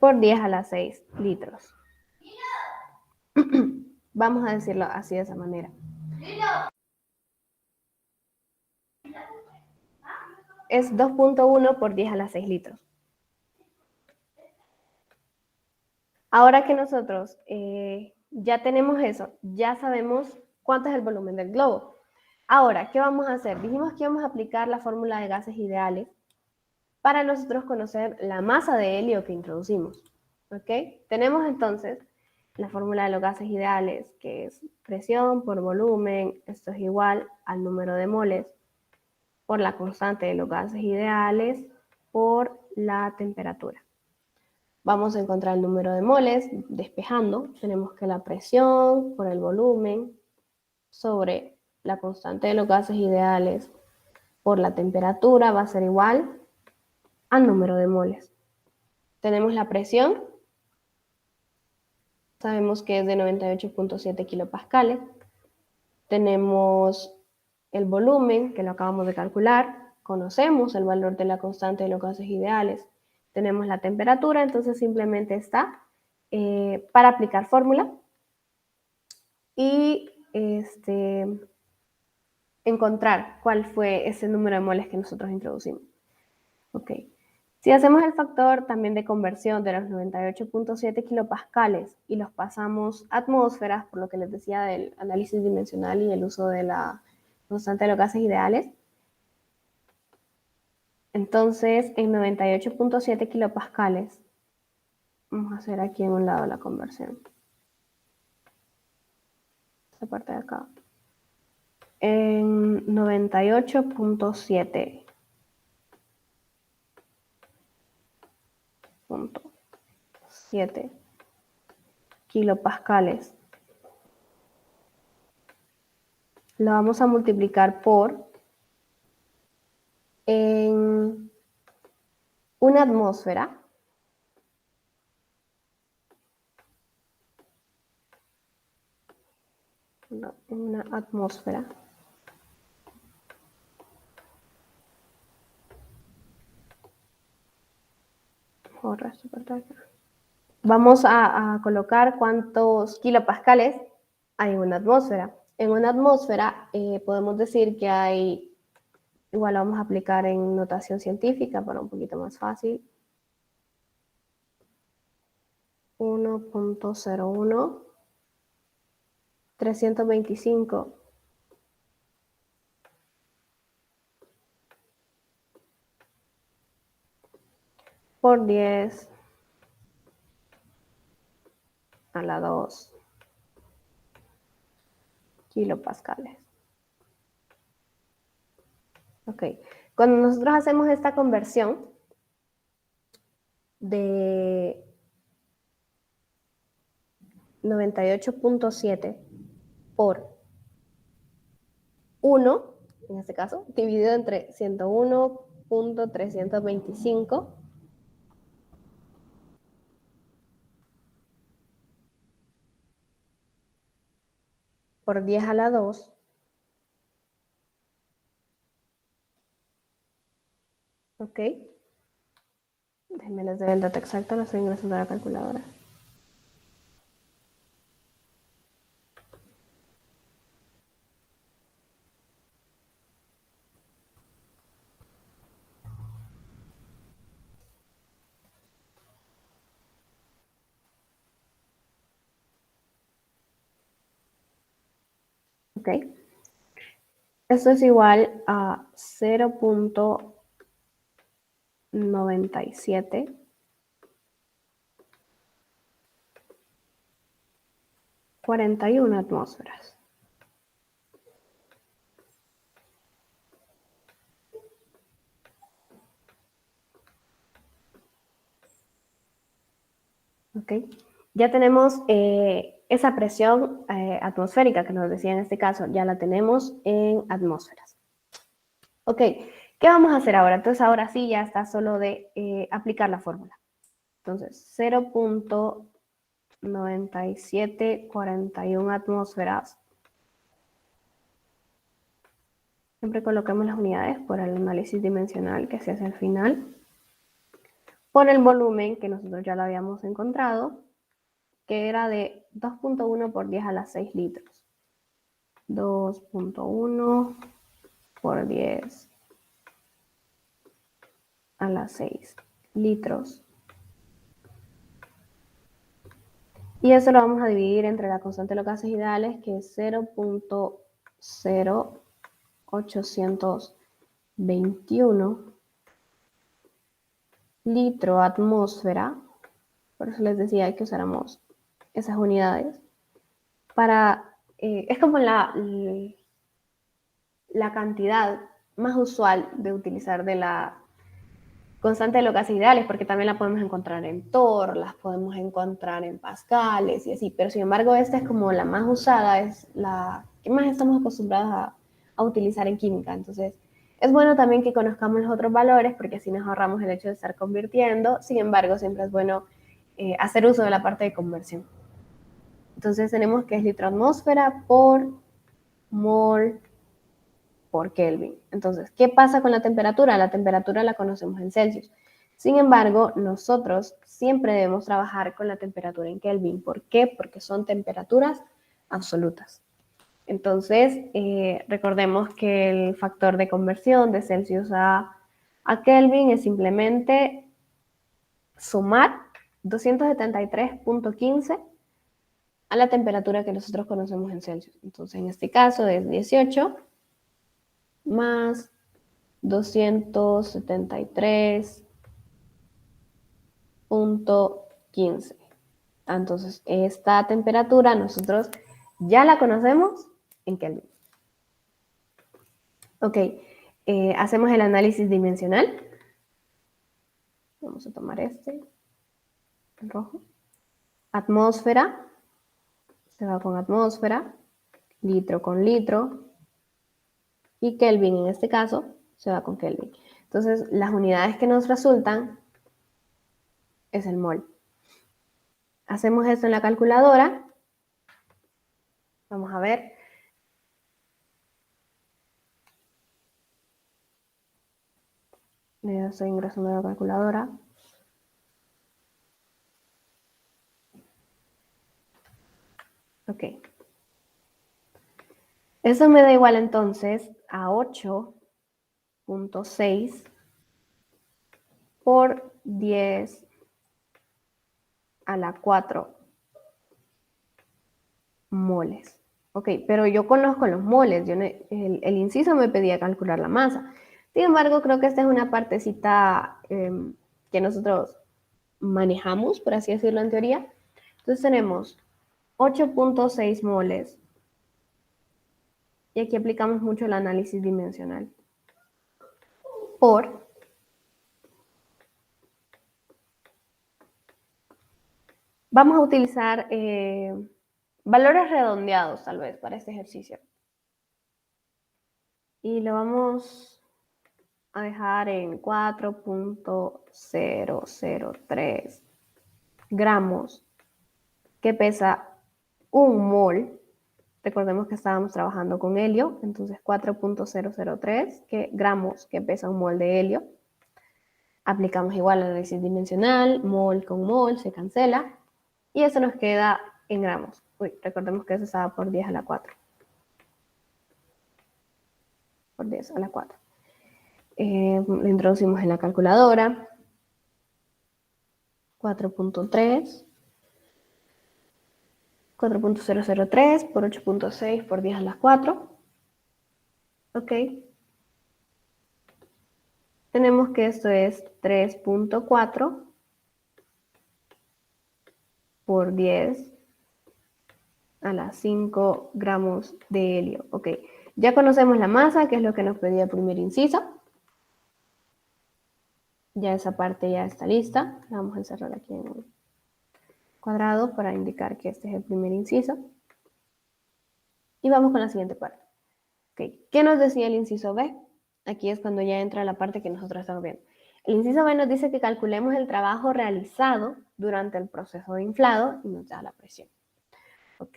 por 10 a la 6 litros. Vamos a decirlo así de esa manera. Es 2.1 por 10 a la 6 litros. Ahora que nosotros ya tenemos eso, ya sabemos cuánto es el volumen del globo. Ahora, ¿qué vamos a hacer? Dijimos que íbamos a aplicar la fórmula de gases ideales para nosotros conocer la masa de helio que introducimos. ¿Ok? Tenemos entonces la fórmula de los gases ideales, que es presión por volumen, esto es igual al número de moles por la constante de los gases ideales por la temperatura. Vamos a encontrar el número de moles despejando. Tenemos que la presión por el volumen sobre la constante de los gases ideales por la temperatura va a ser igual al número de moles. Tenemos la presión, sabemos que es de 98.7 kilopascales. Tenemos el volumen, que lo acabamos de calcular. Conocemos el valor de la constante de los gases ideales. Tenemos la temperatura, entonces simplemente está para aplicar fórmula y encontrar cuál fue ese número de moles que nosotros introducimos. Ok. Si hacemos el factor también de conversión de los 98.7 kilopascales y los pasamos a atmósferas, por lo que les decía del análisis dimensional y el uso de la constante de los gases ideales, entonces en 98.7 kilopascales, vamos a hacer aquí en un lado la conversión. Esta parte de acá. En 98.7 kilopascales. Lo vamos a multiplicar por en una atmósfera. No, en una atmósfera. Vamos a colocar cuántos kilopascales hay en una atmósfera. En una atmósfera podemos decir que hay, igual lo vamos a aplicar en notación científica para un poquito más fácil. 1.01 325 por 10 a la 2 kilopascales. Ok, cuando nosotros hacemos esta conversión de 98.7 por 1, en este caso, dividido entre 101.325 por 10 a la 2, ¿ok? Déjenme les doy el dato exacto, lo estoy ingresando a la calculadora. ¿Ok? Esto es igual a 0.97 41 atmósferas. ¿Ok? Ya tenemos esa presión atmosférica que nos decía en este caso, ya la tenemos en atmósferas. Ok, ¿qué vamos a hacer ahora? Entonces ahora sí ya está solo de aplicar la fórmula. Entonces 0.9741 atmósferas Siempre coloquemos las unidades por el análisis dimensional que se hace al final, por el volumen que nosotros ya lo habíamos encontrado, que era de 2.1 por 10 a la 6 litros. 2.1 por 10 a la 6 litros. Y eso lo vamos a dividir entre la constante de los gases ideales, que es 0.0821 litro atmósfera. Por eso les decía que usáramos esas unidades para, es como la cantidad más usual de utilizar de la constante de los gases ideales, porque también la podemos encontrar en torr, las podemos encontrar en pascales y así, pero sin embargo esta es como la más usada, es la que más estamos acostumbrados a utilizar en química. Entonces es bueno también que conozcamos los otros valores, porque así nos ahorramos el hecho de estar convirtiendo. Sin embargo, siempre es bueno hacer uso de la parte de conversión. Entonces tenemos que es litro atmósfera por mol por Kelvin. Entonces, ¿qué pasa con la temperatura? La temperatura la conocemos en Celsius. Sin embargo, nosotros siempre debemos trabajar con la temperatura en Kelvin. ¿Por qué? Porque son temperaturas absolutas. Entonces, recordemos que el factor de conversión de Celsius a Kelvin es simplemente sumar 273.15 a la temperatura que nosotros conocemos en Celsius. Entonces, en este caso es 18 más 273.15. Entonces, esta temperatura nosotros ya la conocemos en Kelvin. Ok, hacemos el análisis dimensional. Vamos a tomar este, el rojo. Atmósfera, se va con atmósfera, litro con litro, y Kelvin en este caso se va con Kelvin. Entonces, las unidades que nos resultan es el mol. Hacemos esto en la calculadora. Vamos a ver. Ya estoy ingresando a la calculadora. Ok. Eso me da igual entonces a 8.6 por 10 a la 4 moles. Ok, pero yo conozco los moles, el inciso me pedía calcular la masa. Sin embargo, creo que esta es una partecita que nosotros manejamos, por así decirlo en teoría. Entonces tenemos 8.6 moles. Y aquí aplicamos mucho el análisis dimensional. Por vamos a utilizar valores redondeados tal vez para este ejercicio. Y lo vamos a dejar en 4.003 gramos, que pesa un mol. Recordemos que estábamos trabajando con helio, entonces 4.003 gramos que pesa un mol de helio. Aplicamos igual el análisis dimensional, mol con mol, se cancela. Y eso nos queda en gramos. Recordemos que eso estaba por 10 a la 4. Por 10 a la 4. Lo introducimos en la calculadora. 4.3. 4.003 por 8.6 por 10 a la 4. Ok. Tenemos que esto es 3.4 por 10 a la 5 gramos de helio. Ok. Ya conocemos la masa, que es lo que nos pedía el primer inciso. Ya esa parte ya está lista. La vamos a encerrar aquí en un cuadrado para indicar que este es el primer inciso. Y vamos con la siguiente parte. Okay. ¿Qué nos decía el inciso B? Aquí es cuando ya entra la parte que nosotros estamos viendo. El inciso B nos dice que calculemos el trabajo realizado durante el proceso de inflado y nos da la presión. ¿Ok?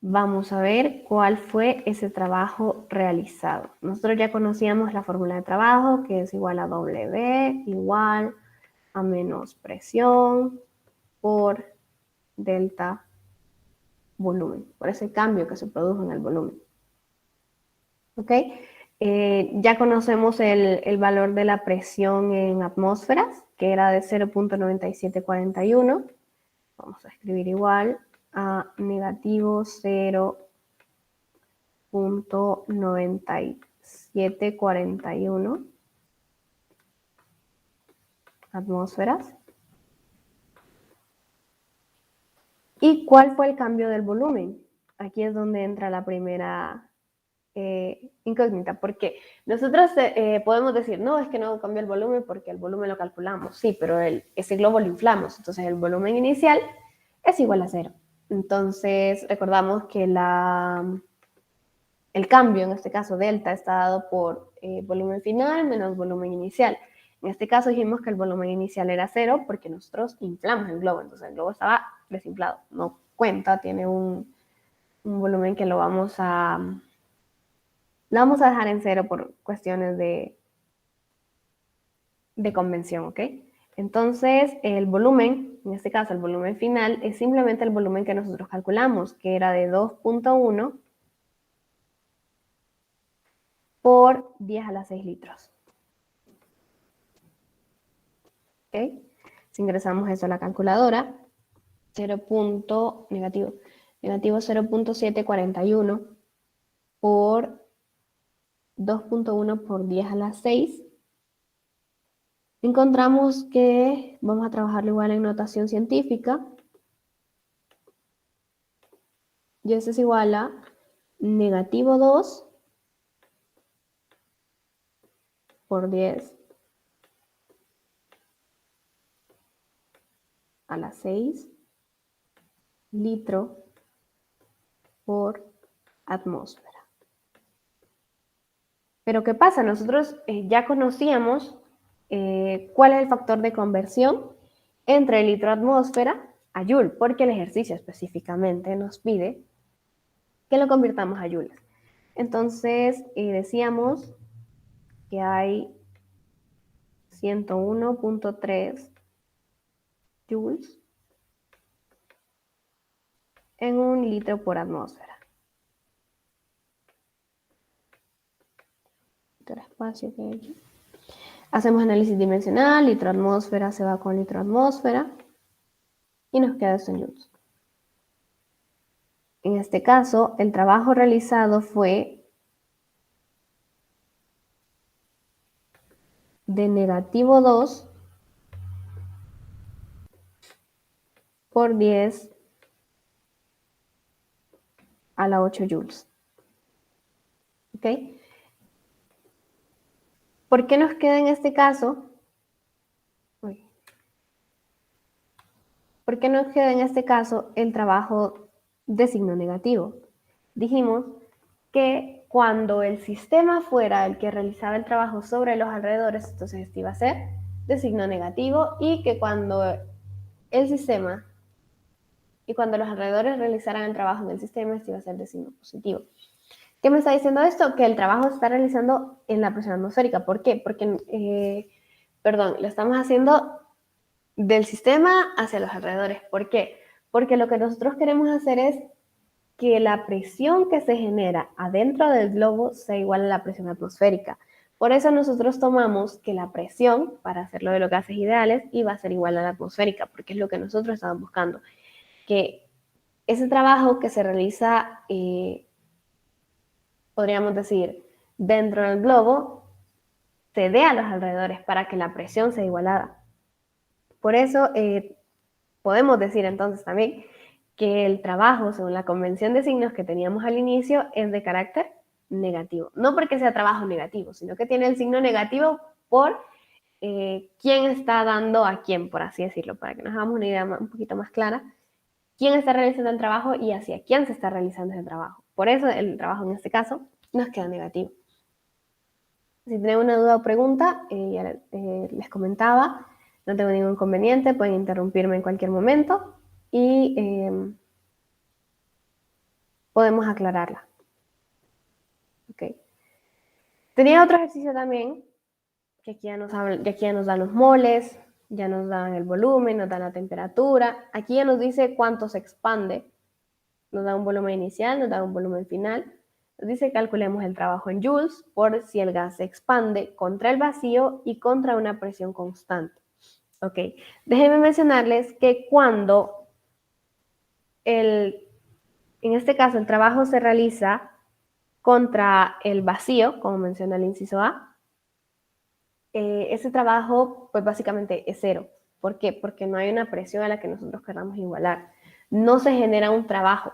vamos a ver cuál fue ese trabajo realizado. Nosotros ya conocíamos la fórmula de trabajo, que es igual a W igual a menos presión por delta volumen, por ese cambio que se produjo en el volumen. ¿Ok? Ya conocemos el valor de la presión en atmósferas, que era de 0.9741. Vamos a escribir igual a negativo 0.9741 atmósferas. ¿Y cuál fue el cambio del volumen? Aquí es donde entra la primera incógnita, porque nosotros podemos decir, no, es que no cambió el volumen porque el volumen lo calculamos, sí, pero ese globo lo inflamos, entonces el volumen inicial es igual a 0. Entonces recordamos que el cambio, en este caso delta, está dado por volumen final menos volumen inicial. En este caso dijimos que el volumen inicial era 0 porque nosotros inflamos el globo, entonces el globo estaba desinflado, no cuenta, tiene un volumen que lo vamos a dejar en 0 por cuestiones de convención, ¿ok? Entonces, el volumen, en este caso el volumen final, es simplemente el volumen que nosotros calculamos, que era de 2.1 por 10 a la 6 litros. ¿Ok? Si ingresamos eso a la calculadora, negativo 0.741 por 2.1 por 10 a la 6, encontramos que vamos a trabajarlo igual en notación científica, y eso es igual a negativo 2 por 10 a la 6 litro por atmósfera. Pero ¿qué pasa? Nosotros ya conocíamos cuál es el factor de conversión entre litro atmósfera a joule, porque el ejercicio específicamente nos pide que lo convirtamos a joules. Entonces decíamos que hay 101.3 joules en 1 litro por atmósfera. El espacio que hay aquí. Hacemos análisis dimensional, litro atmósfera se va con litro atmósfera y nos queda esto en joules. En este caso, el trabajo realizado fue de negativo 2 por 10 a la 8 joules. ¿Ok? ¿Por qué nos queda en este caso? ¿Por qué nos queda en este caso el trabajo de signo negativo? Dijimos que cuando el sistema fuera el que realizaba el trabajo sobre los alrededores, entonces este iba a ser de signo negativo, y que cuando el sistema y cuando los alrededores realizaran el trabajo en el sistema, este iba a ser de signo positivo. ¿Qué me está diciendo esto? Que el trabajo se está realizando en la presión atmosférica. ¿Por qué? Porque, lo estamos haciendo del sistema hacia los alrededores. ¿Por qué? Porque lo que nosotros queremos hacer es que la presión que se genera adentro del globo sea igual a la presión atmosférica. Por eso nosotros tomamos que la presión, para hacerlo de los gases ideales, iba a ser igual a la atmosférica, porque es lo que nosotros estamos buscando. Que ese trabajo que se realiza, podríamos decir, dentro del globo, se dé a los alrededores para que la presión sea igualada. Por eso podemos decir entonces también que el trabajo, según la convención de signos que teníamos al inicio, es de carácter negativo. No porque sea trabajo negativo, sino que tiene el signo negativo por quién está dando a quién, por así decirlo, para que nos hagamos una idea un poquito más clara, quién está realizando el trabajo y hacia quién se está realizando ese trabajo. Por eso el trabajo en este caso nos queda negativo. Si tienen una duda o pregunta, les comentaba, no tengo ningún inconveniente, pueden interrumpirme en cualquier momento y podemos aclararla. ¿Okay? Tenía otro ejercicio también, que aquí ya nos dan los moles, ya nos dan el volumen, nos dan la temperatura. Aquí ya nos dice cuánto se expande. Nos da un volumen inicial, nos da un volumen final. Nos dice calculemos el trabajo en joules por si el gas se expande contra el vacío y contra una presión constante. Ok, déjenme mencionarles que cuando en este caso el trabajo se realiza contra el vacío, como menciona el inciso A, ese trabajo pues básicamente es cero. ¿Por qué? Porque no hay una presión a la que nosotros queramos igualar. No se genera un trabajo.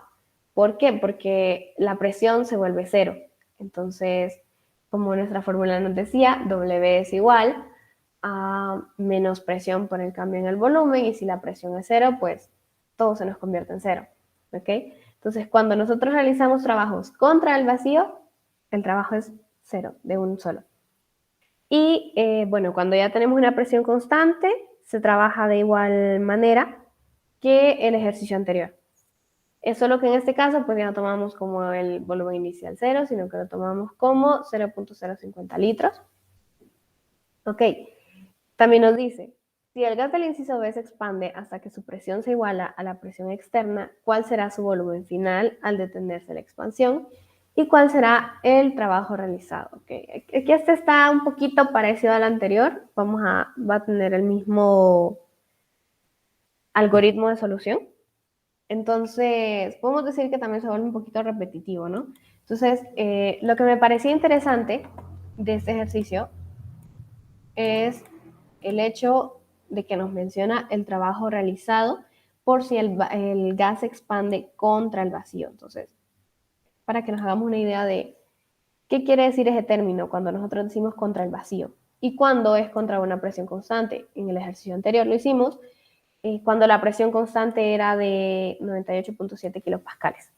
¿Por qué? Porque la presión se vuelve cero. Entonces, como nuestra fórmula nos decía, W es igual a menos presión por el cambio en el volumen, y si la presión es cero, pues todo se nos convierte en cero. ¿Ok? Entonces, cuando nosotros realizamos trabajos contra el vacío, el trabajo es cero, de un solo. Y bueno, cuando ya tenemos una presión constante, se trabaja de igual manera que el ejercicio anterior. Es solo que en este caso, pues ya no tomamos como el volumen inicial cero, sino que lo tomamos como 0.050 litros. Ok, también nos dice, si el gas del inciso B se expande hasta que su presión se iguala a la presión externa, ¿cuál será su volumen final al detenerse la expansión? ¿Y cuál será el trabajo realizado? Okay. Aquí este está un poquito parecido al anterior. Va a tener el mismo algoritmo de solución. Entonces, podemos decir que también se vuelve un poquito repetitivo, ¿no? Entonces, lo que me parecía interesante de este ejercicio es el hecho de que nos menciona el trabajo realizado por si el gas se expande contra el vacío. Entonces, para que nos hagamos una idea de qué quiere decir ese término cuando nosotros decimos contra el vacío y cuando es contra una presión constante. En el ejercicio anterior lo hicimos cuando la presión constante era de 98.7 kilopascales.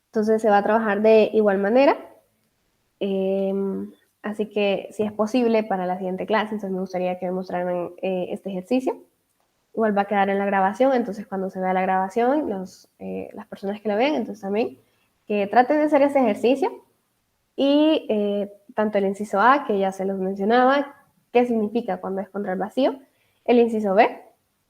Entonces se va a trabajar de igual manera. Así que si es posible para la siguiente clase, entonces me gustaría que me mostraran este ejercicio. Igual va a quedar en la grabación, entonces cuando se vea la grabación, las personas que la ven, entonces también que traten de hacer ese ejercicio. Y tanto el inciso A, que ya se los mencionaba, qué significa cuando es contra el vacío, el inciso B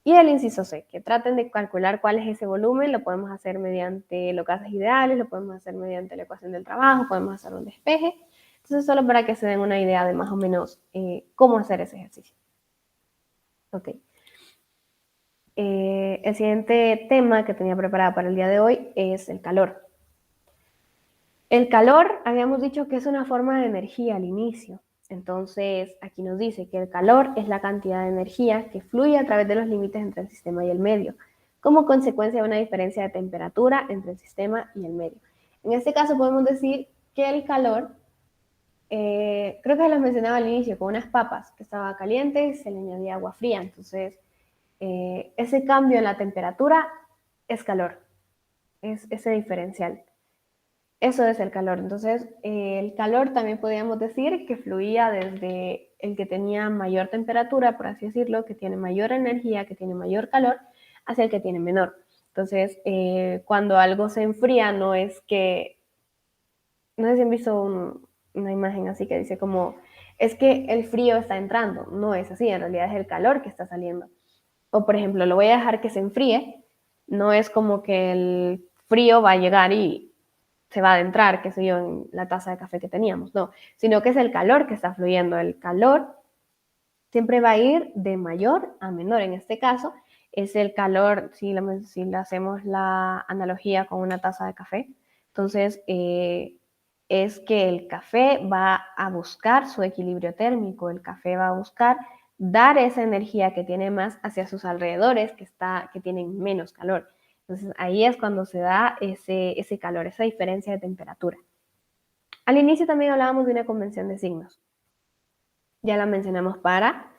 y el inciso C, que traten de calcular cuál es ese volumen. Lo podemos hacer mediante los gases ideales, lo podemos hacer mediante la ecuación del trabajo, podemos hacer un despeje. Entonces, solo para que se den una idea de más o menos cómo hacer ese ejercicio. Ok. El siguiente tema que tenía preparado para el día de hoy es el calor. El calor, habíamos dicho que es una forma de energía al inicio. Entonces, aquí nos dice que el calor es la cantidad de energía que fluye a través de los límites entre el sistema y el medio, como consecuencia de una diferencia de temperatura entre el sistema y el medio. En este caso podemos decir que el calor, creo que lo mencionaba al inicio, con unas papas que estaba caliente y se le añadía agua fría. Entonces, ese cambio en la temperatura es calor, es ese diferencial. Eso es el calor. Entonces, el calor también podríamos decir que fluía desde el que tenía mayor temperatura, por así decirlo, que tiene mayor energía, que tiene mayor calor, hacia el que tiene menor. Entonces, cuando algo se enfría, no es que, no sé si han visto una imagen así que dice como, es que el frío está entrando. No es así, en realidad es el calor que está saliendo. O, por ejemplo, lo voy a dejar que se enfríe. No es como que el frío va a llegar y se va a adentrar, qué sé yo, en la taza de café que teníamos, no, sino que es el calor que está fluyendo. El calor siempre va a ir de mayor a menor. En este caso, es el calor, si le hacemos la analogía con una taza de café, entonces es que el café va a buscar su equilibrio térmico, el café va a buscar dar esa energía que tiene más hacia sus alrededores, que tienen menos calor. Entonces ahí es cuando se da ese calor, esa diferencia de temperatura. Al inicio también hablábamos de una convención de signos. Ya la mencionamos para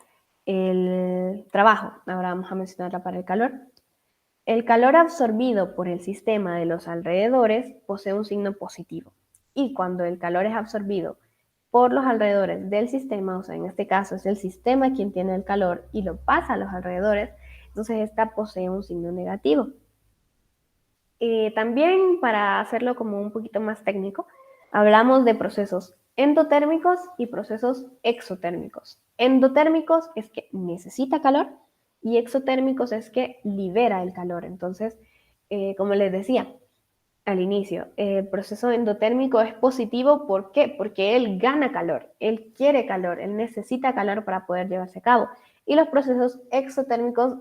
el trabajo, ahora vamos a mencionarla para el calor. El calor absorbido por el sistema de los alrededores posee un signo positivo. Y cuando el calor es absorbido por los alrededores del sistema, o sea, en este caso es el sistema quien tiene el calor y lo pasa a los alrededores, entonces esta posee un signo negativo. También, para hacerlo como un poquito más técnico, hablamos de procesos endotérmicos y procesos exotérmicos. Endotérmicos es que necesita calor y exotérmicos es que libera el calor. Entonces, como les decía al inicio, el proceso endotérmico es positivo. ¿Por qué? Porque él gana calor, él quiere calor, él necesita calor para poder llevarse a cabo. Y los procesos exotérmicos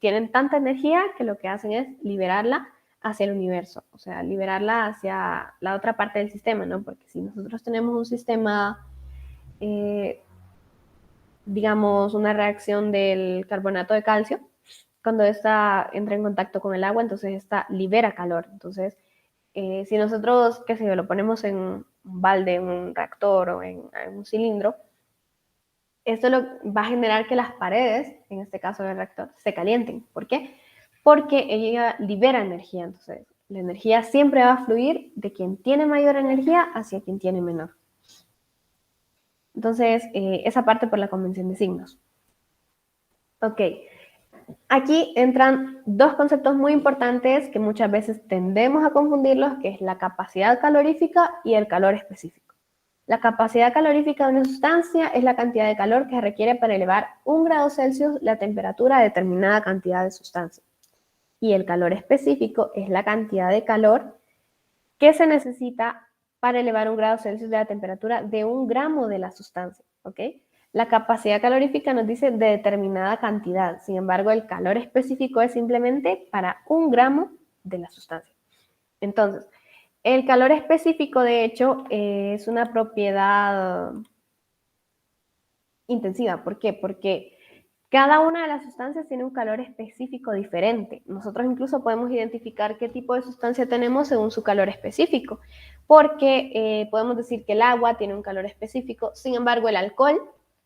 tienen tanta energía que lo que hacen es liberarla hacia el universo, o sea, liberarla hacia la otra parte del sistema, ¿no? Porque si nosotros tenemos un sistema, eh, digamos, una reacción del carbonato de calcio, cuando esta entra en contacto con el agua, entonces esta libera calor. Entonces, si nosotros, qué sé yo, lo ponemos en un balde, en un reactor o en un cilindro, esto va a generar que las paredes, en este caso del reactor, se calienten. ¿Por qué? Porque ella libera energía. Entonces, la energía siempre va a fluir de quien tiene mayor energía hacia quien tiene menor. Entonces, esa parte por la convención de signos. Ok, aquí entran dos conceptos muy importantes que muchas veces tendemos a confundirlos, que es la capacidad calorífica y el calor específico. La capacidad calorífica de una sustancia es la cantidad de calor que requiere para elevar 1 grado Celsius la temperatura de determinada cantidad de sustancia. Y el calor específico es la cantidad de calor que se necesita para elevar 1 grado Celsius de la temperatura de 1 gramo de la sustancia. ¿Ok? La capacidad calorífica nos dice de determinada cantidad. Sin embargo, el calor específico es simplemente para 1 gramo de la sustancia. Entonces, el calor específico, de hecho, es una propiedad intensiva. ¿Por qué? Porque cada una de las sustancias tiene un calor específico diferente. Nosotros incluso podemos identificar qué tipo de sustancia tenemos según su calor específico, porque podemos decir que el agua tiene un calor específico, sin embargo el alcohol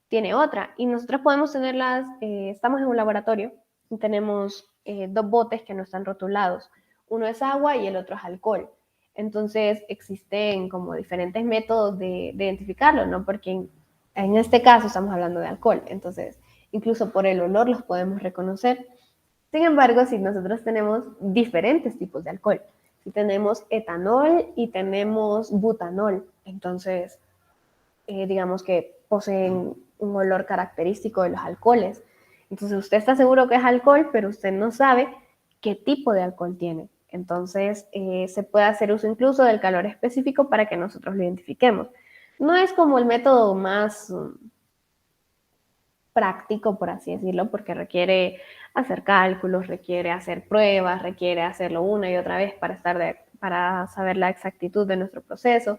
tiene otra. Y nosotros podemos tenerlas, estamos en un laboratorio y tenemos dos botes que no están rotulados. Uno es agua y el otro es alcohol. Entonces existen como diferentes métodos de identificarlo, ¿no? Porque en este caso estamos hablando de alcohol, entonces incluso por el olor los podemos reconocer. Sin embargo, si nosotros tenemos diferentes tipos de alcohol, si tenemos etanol y tenemos butanol, entonces digamos que poseen un olor característico de los alcoholes. Entonces usted está seguro que es alcohol, pero usted no sabe qué tipo de alcohol tiene. Entonces se puede hacer uso incluso del calor específico para que nosotros lo identifiquemos. No es como el método más práctico, por así decirlo, porque requiere hacer cálculos, requiere hacer pruebas, requiere hacerlo una y otra vez para saber la exactitud de nuestro proceso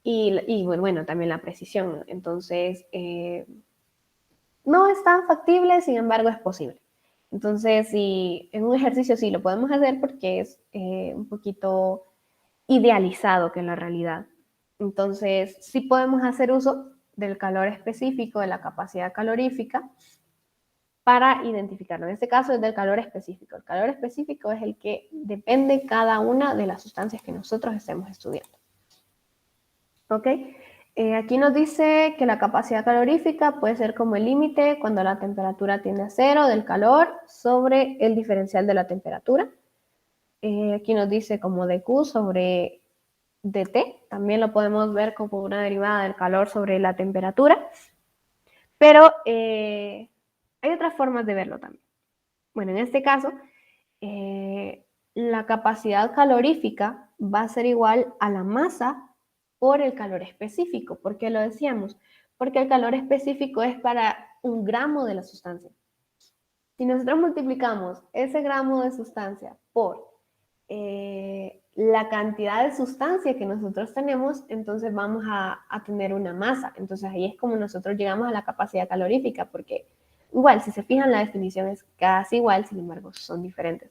y bueno, también la precisión. Entonces, no es tan factible, sin embargo, es posible. Entonces, si en un ejercicio sí lo podemos hacer porque es un poquito idealizado que en la realidad. Entonces, sí podemos hacer uso del calor específico, de la capacidad calorífica, para identificarlo. En este caso es del calor específico. El calor específico es el que depende cada una de las sustancias que nosotros estemos estudiando. ¿Ok? Aquí nos dice que la capacidad calorífica puede ser como el límite cuando la temperatura tiende a cero del calor sobre el diferencial de la temperatura. Aquí nos dice como dQ sobre dt, también lo podemos ver como una derivada del calor sobre la temperatura, pero hay otras formas de verlo también. Bueno, en este caso, la capacidad calorífica va a ser igual a la masa por el calor específico. ¿Por qué lo decíamos? Porque el calor específico es para 1 gramo de la sustancia. Si nosotros multiplicamos ese gramo de sustancia por la cantidad de sustancia que nosotros tenemos, entonces vamos a tener una masa. Entonces ahí es como nosotros llegamos a la capacidad calorífica, porque igual, si se fijan, la definición es casi igual, sin embargo, son diferentes.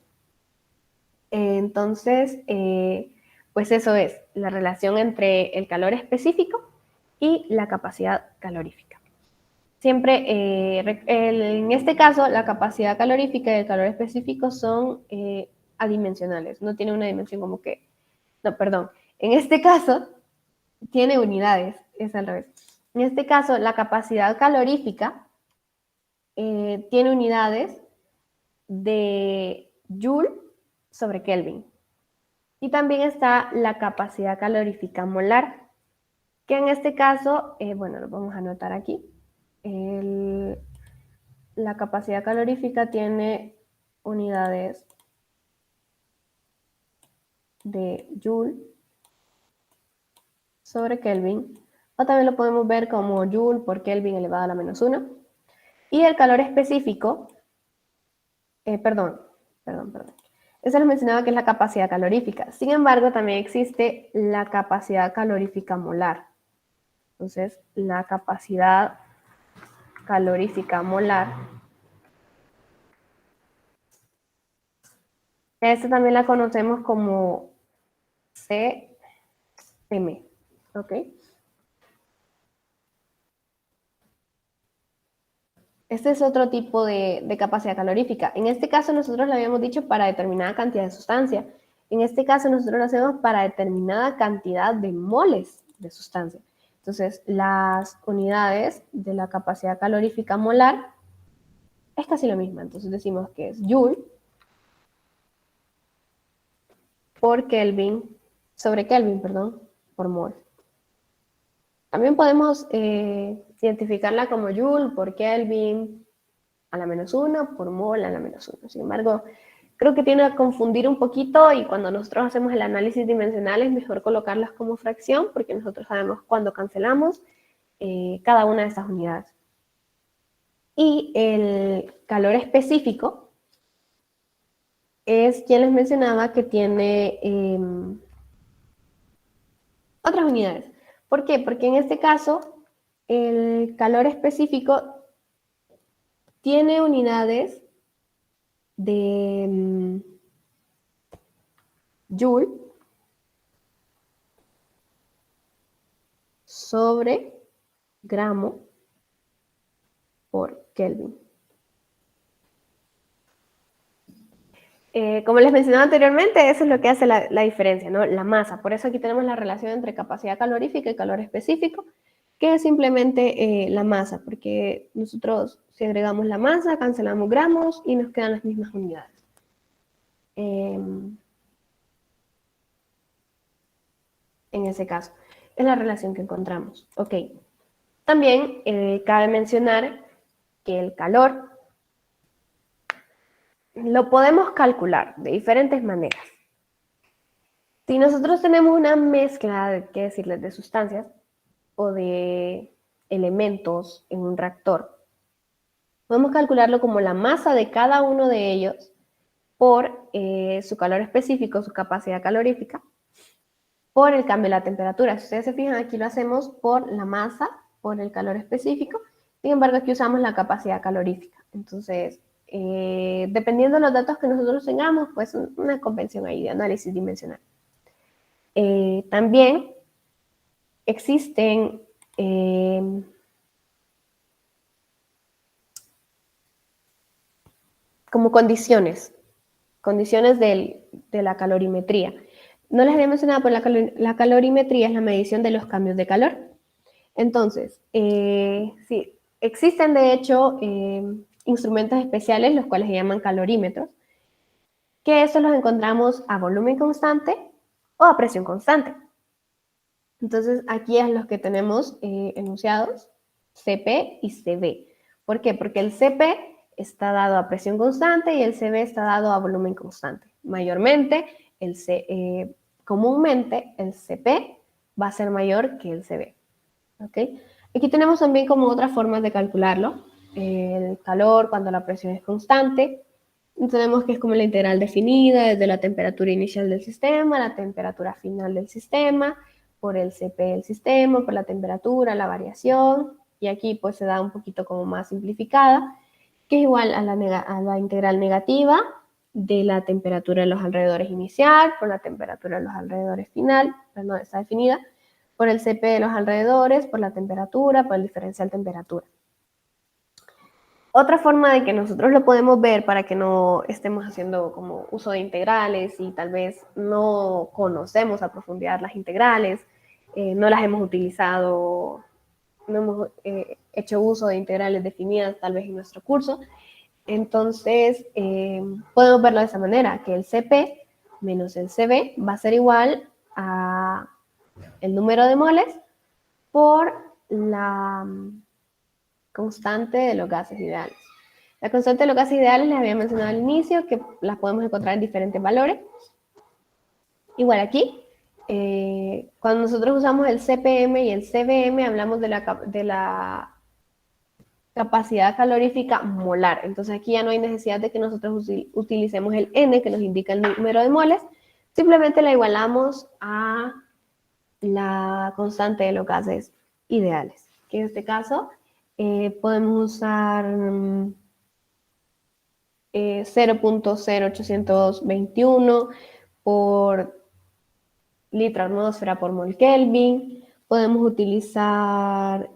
Entonces, pues eso es la relación entre el calor específico y la capacidad calorífica. Siempre, en este caso, la capacidad calorífica y el calor específico son adimensionales, no tiene una dimensión como que, no, perdón, en este caso tiene unidades, es al revés. En este caso, la capacidad calorífica tiene unidades de Joule sobre Kelvin. Y también está la capacidad calorífica molar, que en este caso, bueno, lo vamos a anotar aquí. La capacidad calorífica tiene unidades de Joule sobre Kelvin, o también lo podemos ver como Joule por Kelvin elevado a la -1. Y el calor específico, perdón. Eso les mencionaba que es la capacidad calorífica. Sin embargo, también existe la capacidad calorífica molar. Entonces, la capacidad calorífica molar, esta también la conocemos como CM, ¿ok? Este es otro tipo de capacidad calorífica. En este caso nosotros lo habíamos dicho para determinada cantidad de sustancia. En este caso nosotros lo hacemos para determinada cantidad de moles de sustancia. Entonces, las unidades de la capacidad calorífica molar es casi lo mismo. Entonces decimos que es Joule por Kelvin, sobre Kelvin, perdón, por mol. También podemos identificarla como Joule por Kelvin a la -1 por mol a la -1. Sin embargo, creo que tiene a confundir un poquito y cuando nosotros hacemos el análisis dimensional es mejor colocarlas como fracción porque nosotros sabemos cuándo cancelamos cada una de estas unidades. Y el calor específico es quien les mencionaba que tiene otras unidades. ¿Por qué? Porque en este caso el calor específico tiene unidades de Joule sobre gramo por Kelvin. Como les mencionaba anteriormente, eso es lo que hace la diferencia, ¿no? La masa. Por eso aquí tenemos la relación entre capacidad calorífica y calor específico, que es simplemente la masa, porque nosotros si agregamos la masa, cancelamos gramos y nos quedan las mismas unidades. En ese caso, es la relación que encontramos. Ok. También cabe mencionar que el calor lo podemos calcular de diferentes maneras. Si nosotros tenemos una mezcla, ¿qué decirles?, de sustancias o de elementos en un reactor, podemos calcularlo como la masa de cada uno de ellos por su calor específico, su capacidad calorífica, por el cambio de la temperatura. Si ustedes se fijan, aquí lo hacemos por la masa, por el calor específico, sin embargo aquí usamos la capacidad calorífica. Entonces, dependiendo de los datos que nosotros tengamos, pues una convención ahí de análisis dimensional. También existen como condiciones de la calorimetría. No les había mencionado, pero la calorimetría es la medición de los cambios de calor. Entonces, sí, existen de hecho instrumentos especiales, los cuales se llaman calorímetros, que esos los encontramos a volumen constante o a presión constante. Entonces, aquí es los que tenemos enunciados, CP y CB. ¿Por qué? Porque el CP está dado a presión constante y el CB está dado a volumen constante. Mayormente, comúnmente, el CP va a ser mayor que el CB. ¿Okay? Aquí tenemos también como otras formas de calcularlo. El calor cuando la presión es constante. Tenemos que es como la integral definida desde la temperatura inicial del sistema, la temperatura final del sistema, por el CP del sistema, por la temperatura, la variación. Y aquí pues se da un poquito como más simplificada, que es igual a la integral negativa de la temperatura de los alrededores inicial, por la temperatura de los alrededores final, no está definida, por el CP de los alrededores, por la temperatura, por el diferencial temperatura. Otra forma de que nosotros lo podemos ver para que no estemos haciendo como uso de integrales y tal vez no conocemos a profundidad las integrales, no las hemos utilizado, no hemos hecho uso de integrales definidas tal vez en nuestro curso, entonces podemos verlo de esa manera, que el CP menos el CB va a ser igual a el número de moles por la constante de los gases ideales. La constante de los gases ideales les había mencionado al inicio, que las podemos encontrar en diferentes valores. Igual aquí, cuando nosotros usamos el CPM y el CBM, hablamos de la capacidad calorífica molar. Entonces aquí ya no hay necesidad de que nosotros utilicemos el N, que nos indica el número de moles, simplemente la igualamos a la constante de los gases ideales, que en este caso podemos usar 0.0821 por litro atmósfera por mol Kelvin, podemos utilizar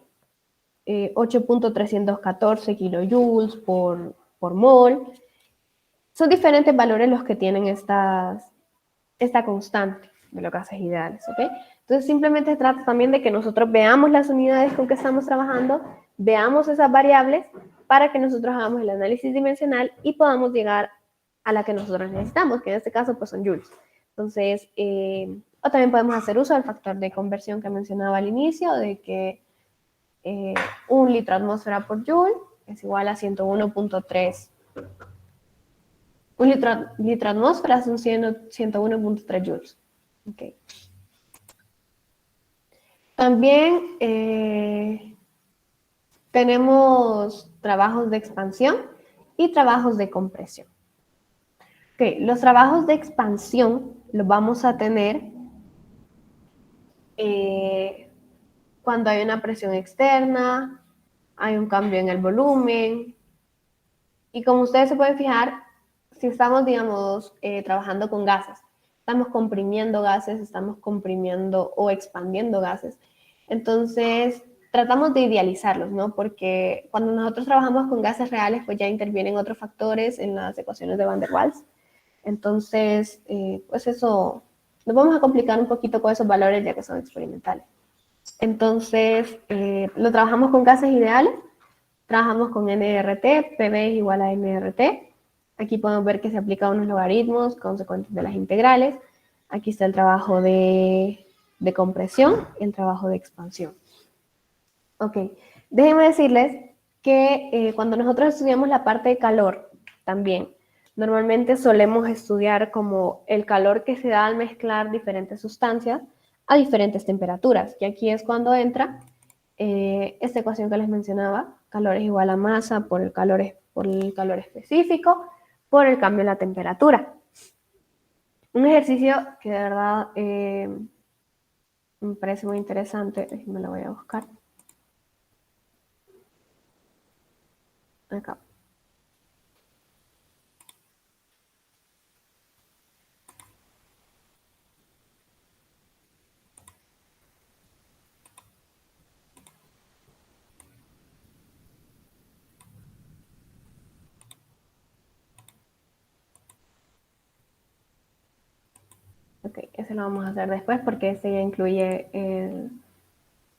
8.314 kilojoules por mol. Son diferentes valores los que tienen esta constante de los gases ideales, ¿ok? Entonces simplemente se trata también de que nosotros veamos las unidades con que estamos trabajando, veamos esas variables para que nosotros hagamos el análisis dimensional y podamos llegar a la que nosotros necesitamos, que en este caso pues son joules. Entonces, o también podemos hacer uso del factor de conversión que mencionaba al inicio, de que 1 litro atmósfera por joule es igual a 101.3. Un litro atmósfera son 101.3 joules. Okay. También tenemos trabajos de expansión y trabajos de compresión. Okay. Los trabajos de expansión los vamos a tener cuando hay una presión externa, hay un cambio en el volumen. Y como ustedes se pueden fijar, si estamos, digamos, trabajando con gases, estamos comprimiendo gases, estamos comprimiendo o expandiendo gases. Entonces, tratamos de idealizarlos, ¿no? Porque cuando nosotros trabajamos con gases reales, pues ya intervienen otros factores en las ecuaciones de Van der Waals. Entonces, pues eso, nos vamos a complicar un poquito con esos valores ya que son experimentales. Entonces, lo trabajamos con gases ideales, trabajamos con nRT, PV es igual a nRT. Aquí podemos ver que se aplican unos logaritmos consecuentes de las integrales. Aquí está el trabajo de compresión y el trabajo de expansión. Ok, déjenme decirles que cuando nosotros estudiamos la parte de calor, también, normalmente solemos estudiar como el calor que se da al mezclar diferentes sustancias a diferentes temperaturas. Y aquí es cuando entra esta ecuación que les mencionaba, calor es igual a masa por el calor específico, por el cambio de la temperatura. Un ejercicio que de verdad me parece muy interesante, me lo voy a buscar. Acá. Ok, ese lo vamos a hacer después porque este ya incluye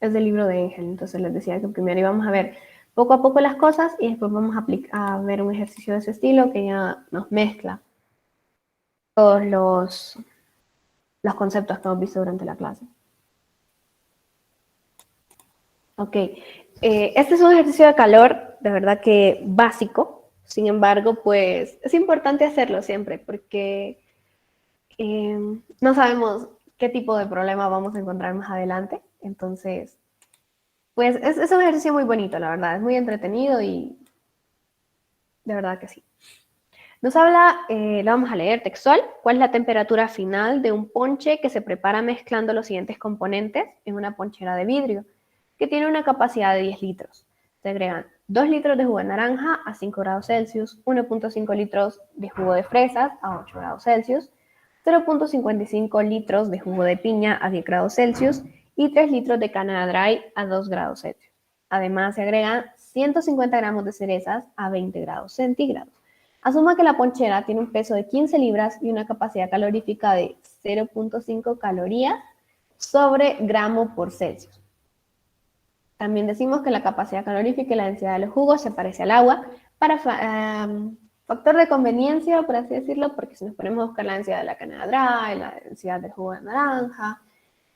es del libro de Engel. Entonces les decía que primero íbamos a ver poco a poco las cosas y después vamos a ver un ejercicio de ese estilo que ya nos mezcla todos los conceptos que hemos visto durante la clase. Ok, este es un ejercicio de calor, de verdad que básico, sin embargo, pues es importante hacerlo siempre porque no sabemos qué tipo de problema vamos a encontrar más adelante, entonces, pues es un ejercicio muy bonito, la verdad, es muy entretenido y de verdad que sí. Nos habla, lo vamos a leer textual, cuál es la temperatura final de un ponche que se prepara mezclando los siguientes componentes en una ponchera de vidrio, que tiene una capacidad de 10 litros. Se agregan 2 litros de jugo de naranja a 5 grados Celsius, 1.5 litros de jugo de fresas a 8 grados Celsius, 0.55 litros de jugo de piña a 10 grados Celsius y 3 litros de Canada Dry a 2 grados Celsius. Además, se agregan 150 gramos de cerezas a 20 grados centígrados. Asuma que la ponchera tiene un peso de 15 libras y una capacidad calorífica de 0.5 calorías sobre gramo por Celsius. También decimos que la capacidad calorífica y la densidad de los jugos se parece al agua para factor de conveniencia, por así decirlo, porque si nos ponemos a buscar la densidad de la canela dry, la densidad del jugo de naranja,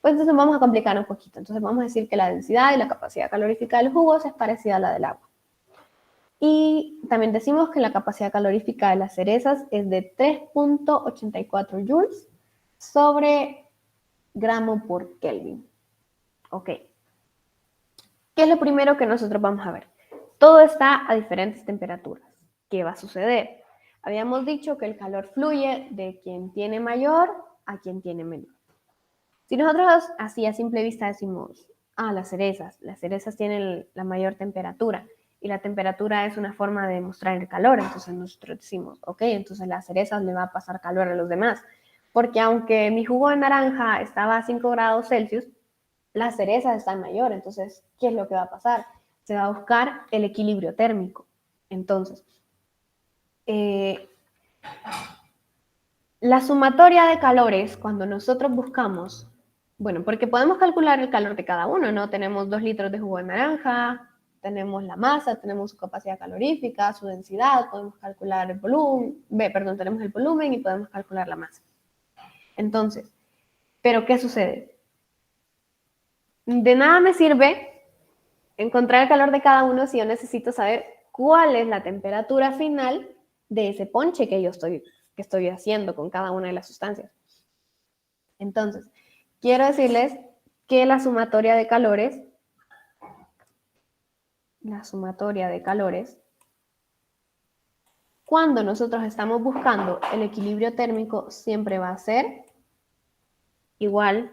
pues entonces vamos a complicar un poquito. Entonces vamos a decir que la densidad y la capacidad calorífica del jugo es parecida a la del agua. Y también decimos que la capacidad calorífica de las cerezas es de 3.84 joules sobre gramo por Kelvin. Ok. ¿Qué es lo primero que nosotros vamos a ver? Todo está a diferentes temperaturas. ¿Qué va a suceder? Habíamos dicho que el calor fluye de quien tiene mayor a quien tiene menor. Si nosotros así a simple vista decimos, las cerezas tienen la mayor temperatura y la temperatura es una forma de mostrar el calor, entonces nosotros decimos, ok, entonces las cerezas le va a pasar calor a los demás, porque aunque mi jugo de naranja estaba a 5 grados Celsius, las cerezas están mayor, entonces, ¿qué es lo que va a pasar? Se va a buscar el equilibrio térmico. Entonces, la sumatoria de calores, cuando nosotros buscamos, bueno, porque podemos calcular el calor de cada uno, ¿no? Tenemos 2 litros de jugo de naranja, tenemos la masa, tenemos su capacidad calorífica, su densidad, podemos calcular el volumen, tenemos el volumen y podemos calcular la masa. Entonces, ¿pero qué sucede? De nada me sirve encontrar el calor de cada uno si yo necesito saber cuál es la temperatura final de ese ponche que yo estoy haciendo con cada una de las sustancias. Entonces, quiero decirles que la sumatoria de calores, cuando nosotros estamos buscando el equilibrio térmico, siempre va a ser igual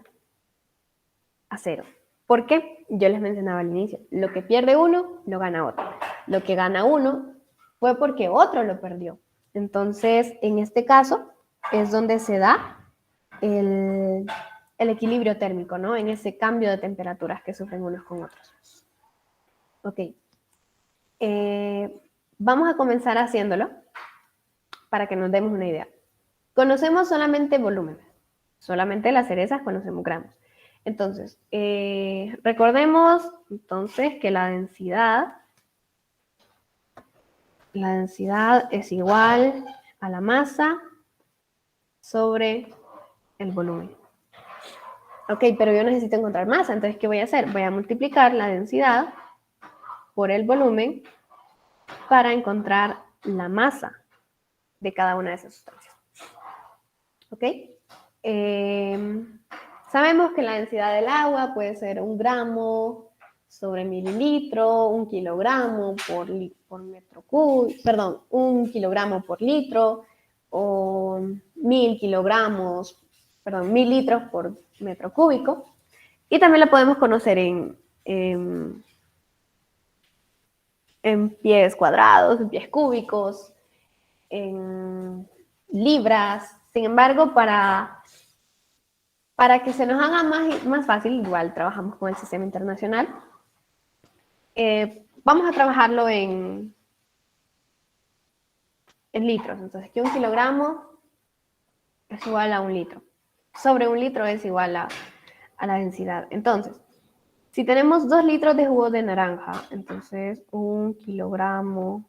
a 0. ¿Por qué? Yo les mencionaba al inicio, lo que pierde uno, lo gana otro. Lo que gana uno fue porque otro lo perdió. Entonces, en este caso, es donde se da el equilibrio térmico, ¿no? En ese cambio de temperaturas que sufren unos con otros. Ok. Vamos a comenzar haciéndolo para que nos demos una idea. Conocemos solamente volúmenes. Solamente las cerezas conocemos gramos. Entonces, recordemos entonces que la densidad es igual a la masa sobre el volumen. Ok, pero yo necesito encontrar masa, entonces, ¿qué voy a hacer? Voy a multiplicar la densidad por el volumen para encontrar la masa de cada una de esas sustancias. ¿Ok? Sabemos que la densidad del agua puede ser 1 gramo sobre mililitro, 1 kilogramo por metro cúbico, perdón, 1 kilogramo por litro, o 1000 kilogramos, perdón, 1000 litros por metro cúbico. Y también la podemos conocer en pies cuadrados, en pies cúbicos, en libras. Sin embargo, para que se nos haga más fácil, igual trabajamos con el sistema internacional, vamos a trabajarlo en litros. Entonces, que 1 kilogramo es igual a 1 litro. Sobre 1 litro es igual a la densidad. Entonces, si tenemos 2 litros de jugo de naranja, entonces 1 kilogramo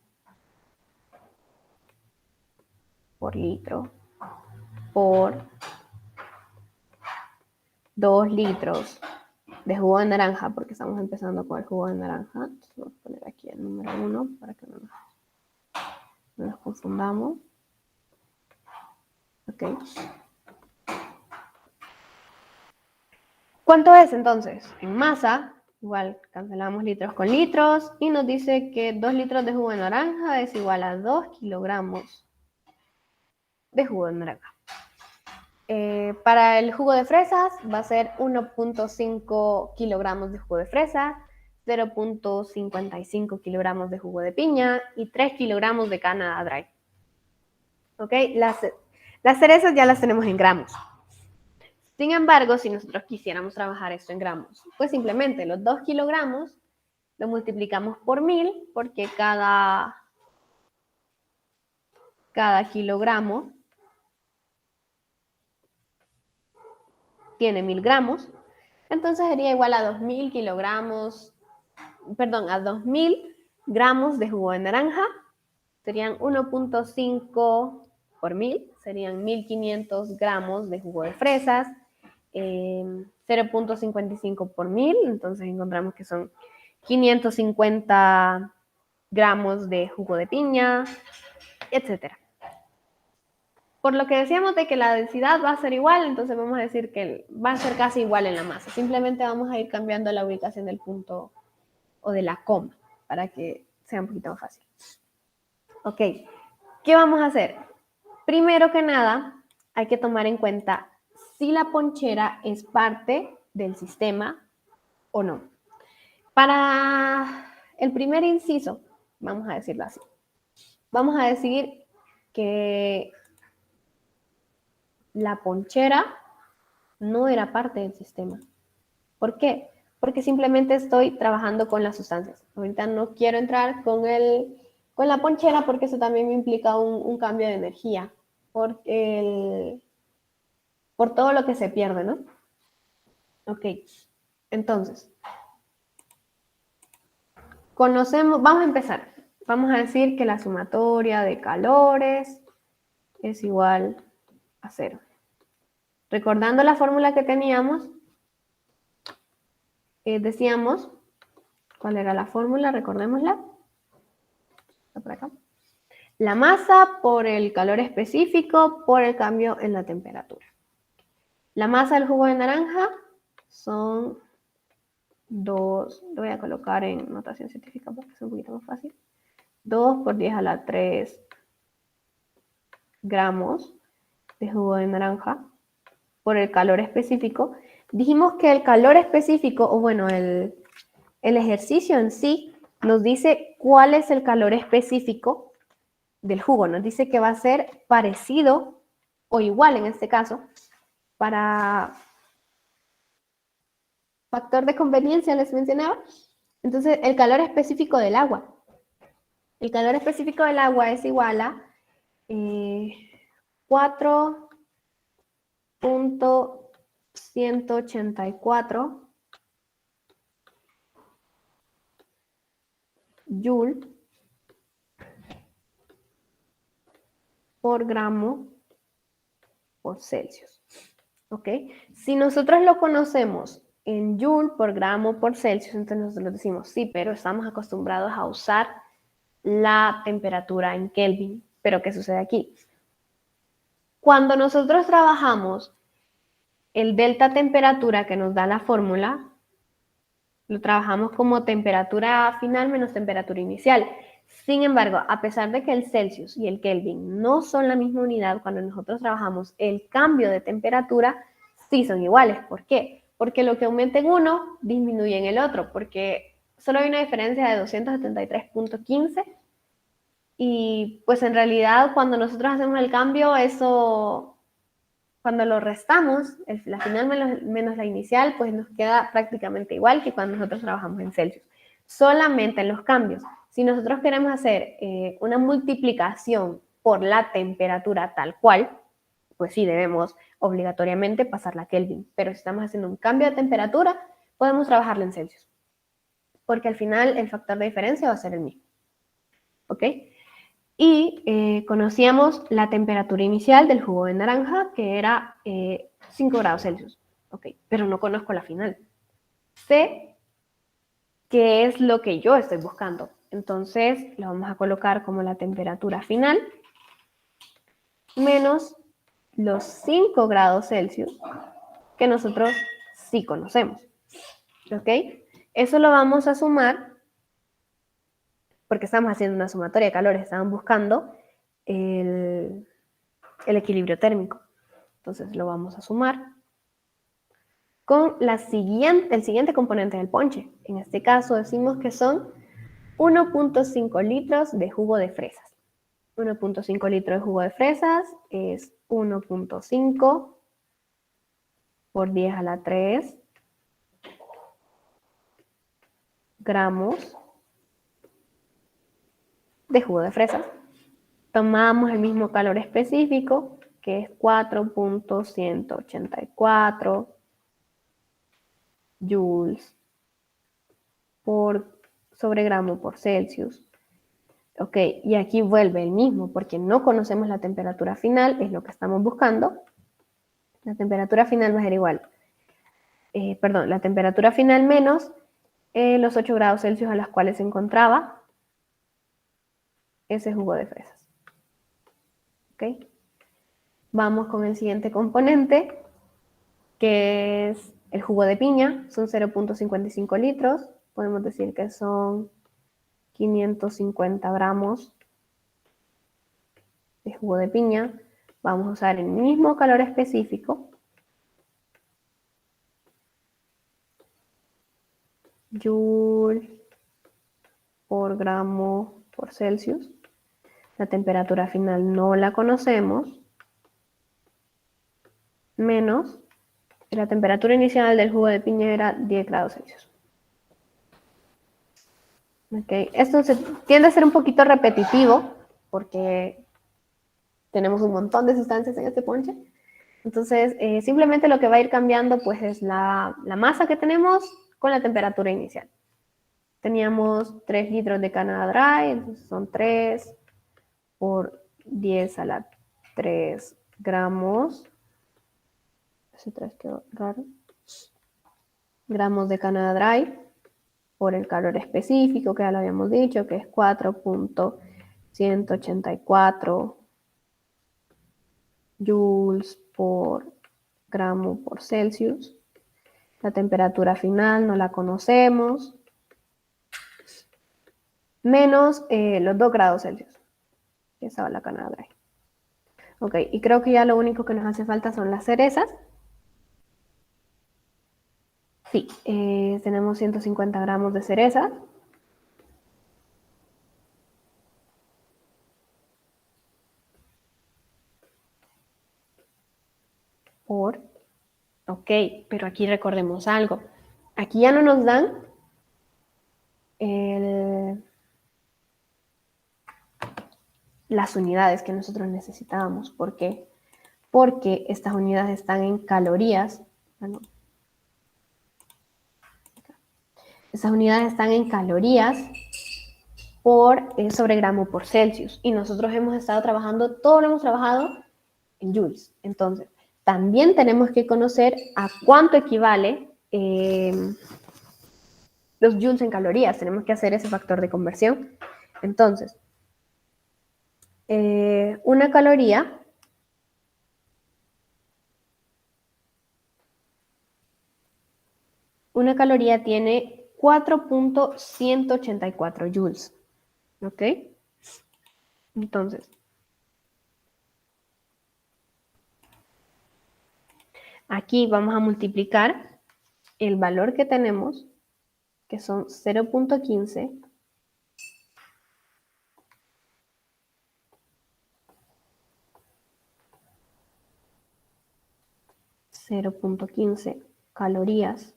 por litro por 2 litros de jugo de naranja, porque estamos empezando con el jugo de naranja. Entonces voy a poner aquí el número 1 para que no nos confundamos. Ok. ¿Cuánto es entonces? En masa, igual cancelamos litros con litros y nos dice que 2 litros de jugo de naranja es igual a 2 kilogramos de jugo de naranja. Para el jugo de fresas va a ser 1.5 kilogramos de jugo de fresa, 0.55 kilogramos de jugo de piña y 3 kilogramos de Canada Dry. ¿Ok? Las cerezas ya las tenemos en gramos. Sin embargo, si nosotros quisiéramos trabajar esto en gramos, pues simplemente los 2 kilogramos lo multiplicamos por 1000, porque cada kilogramo tiene 1000 gramos. Entonces sería igual a 2000 kilogramos, perdón, a 2000 gramos de jugo de naranja serían 1.5 por 1000, serían 1500 gramos de jugo de fresas. 0.55 por 1000, entonces encontramos que son 550 gramos de jugo de piña, etcétera. Por lo que decíamos de que la densidad va a ser igual, entonces vamos a decir que va a ser casi igual en la masa. Simplemente vamos a ir cambiando la ubicación del punto o de la coma para que sea un poquito más fácil. Ok, ¿qué vamos a hacer? Primero que nada, hay que tomar en cuenta si la ponchera es parte del sistema o no. Para el primer inciso, vamos a decirlo así, vamos a decir que la ponchera no era parte del sistema. ¿Por qué? Porque simplemente estoy trabajando con las sustancias. Ahorita no quiero entrar con la ponchera porque eso también me implica un cambio de energía por todo lo que se pierde, ¿no? Ok, entonces, vamos a empezar. Vamos a decir que la sumatoria de calores es igual a 0. Recordando la fórmula que teníamos, decíamos, ¿cuál era la fórmula? Recordémosla. Está por acá. La masa por el calor específico por el cambio en la temperatura. La masa del jugo de naranja son 2, lo voy a colocar en notación científica porque es un poquito más fácil. 2 por 10 a la 3 gramos de jugo de naranja por el calor específico. Dijimos que el calor específico, o bueno, el ejercicio en sí nos dice cuál es el calor específico del jugo. Nos dice que va a ser parecido o igual en este caso para factor de conveniencia les mencionaba. Entonces, el calor específico del agua. El calor específico del agua es igual a 4.184 Joule por gramo por Celsius. ¿Ok? Si nosotros lo conocemos en Joule por gramo por Celsius, entonces nosotros decimos, sí, pero estamos acostumbrados a usar la temperatura en Kelvin. Pero ¿qué sucede aquí? Cuando nosotros trabajamos el delta temperatura que nos da la fórmula, lo trabajamos como temperatura final menos temperatura inicial. Sin embargo, a pesar de que el Celsius y el Kelvin no son la misma unidad, cuando nosotros trabajamos el cambio de temperatura, sí son iguales. ¿Por qué? Porque lo que aumenta en uno disminuye en el otro, porque solo hay una diferencia de 273.15 y pues en realidad cuando nosotros hacemos el cambio, eso, cuando lo restamos, la final menos la inicial, pues nos queda prácticamente igual que cuando nosotros trabajamos en Celsius. Solamente en los cambios. Si nosotros queremos hacer una multiplicación por la temperatura tal cual, pues sí debemos obligatoriamente pasarla a Kelvin. Pero si estamos haciendo un cambio de temperatura, podemos trabajarlo en Celsius. Porque al final el factor de diferencia va a ser el mismo. ¿Ok? Y conocíamos la temperatura inicial del jugo de naranja, que era 5 grados Celsius. Ok, pero no conozco la final. Sé qué es lo que yo estoy buscando. Entonces, lo vamos a colocar como la temperatura final menos los 5 grados Celsius que nosotros sí conocemos. ¿Ok? Eso lo vamos a sumar porque estamos haciendo una sumatoria de calores, estamos buscando el equilibrio térmico. Entonces lo vamos a sumar con el siguiente componente del ponche. En este caso decimos que son 1.5 litros de jugo de fresas. 1.5 litros de jugo de fresas es 1.5 por 10 a la 3 gramos de jugo de fresas. Tomamos el mismo calor específico, que es 4.184 joules sobre gramo por Celsius. Ok, y aquí vuelve el mismo, porque no conocemos la temperatura final, es lo que estamos buscando. La temperatura final va a ser igual, la temperatura final menos los 8 grados Celsius a los cuales se encontraba ese jugo de fresas. ¿Ok? Vamos con el siguiente componente, que es el jugo de piña, son 0.55 litros, podemos decir que son 550 gramos de jugo de piña. Vamos a usar el mismo calor específico, Joule por gramo por Celsius. La temperatura final no la conocemos, menos la temperatura inicial del jugo de piña era 10 grados Celsius. Okay. Esto tiende a ser un poquito repetitivo porque tenemos un montón de sustancias en este ponche. Entonces, simplemente lo que va a ir cambiando pues es la masa que tenemos con la temperatura inicial. Teníamos 3 litros de Canada Dry, entonces son 3 por 10 a la 3 gramos. Ese 3 quedó raro. Gramos de Canada Dry por el calor específico, que ya lo habíamos dicho, que es 4.184 joules por gramo por Celsius. La temperatura final no la conocemos, menos los 2 grados Celsius, que estaba la Canada Dry. Ok, y creo que ya lo único que nos hace falta son las cerezas. Sí, tenemos 150 gramos de cereza. Ok, pero aquí recordemos algo. Aquí ya no nos dan las unidades que nosotros necesitábamos. ¿Por qué? Porque estas unidades están en calorías. Estas unidades están en calorías sobre gramo por Celsius. Y nosotros hemos estado trabajando, todo lo hemos trabajado en joules. Entonces, también tenemos que conocer a cuánto equivale los joules en calorías. Tenemos que hacer ese factor de conversión. Entonces, una caloría tiene 4.184 joules. ¿Ok? Entonces, aquí vamos a multiplicar el valor que tenemos, que son 0.15 0.15 calorías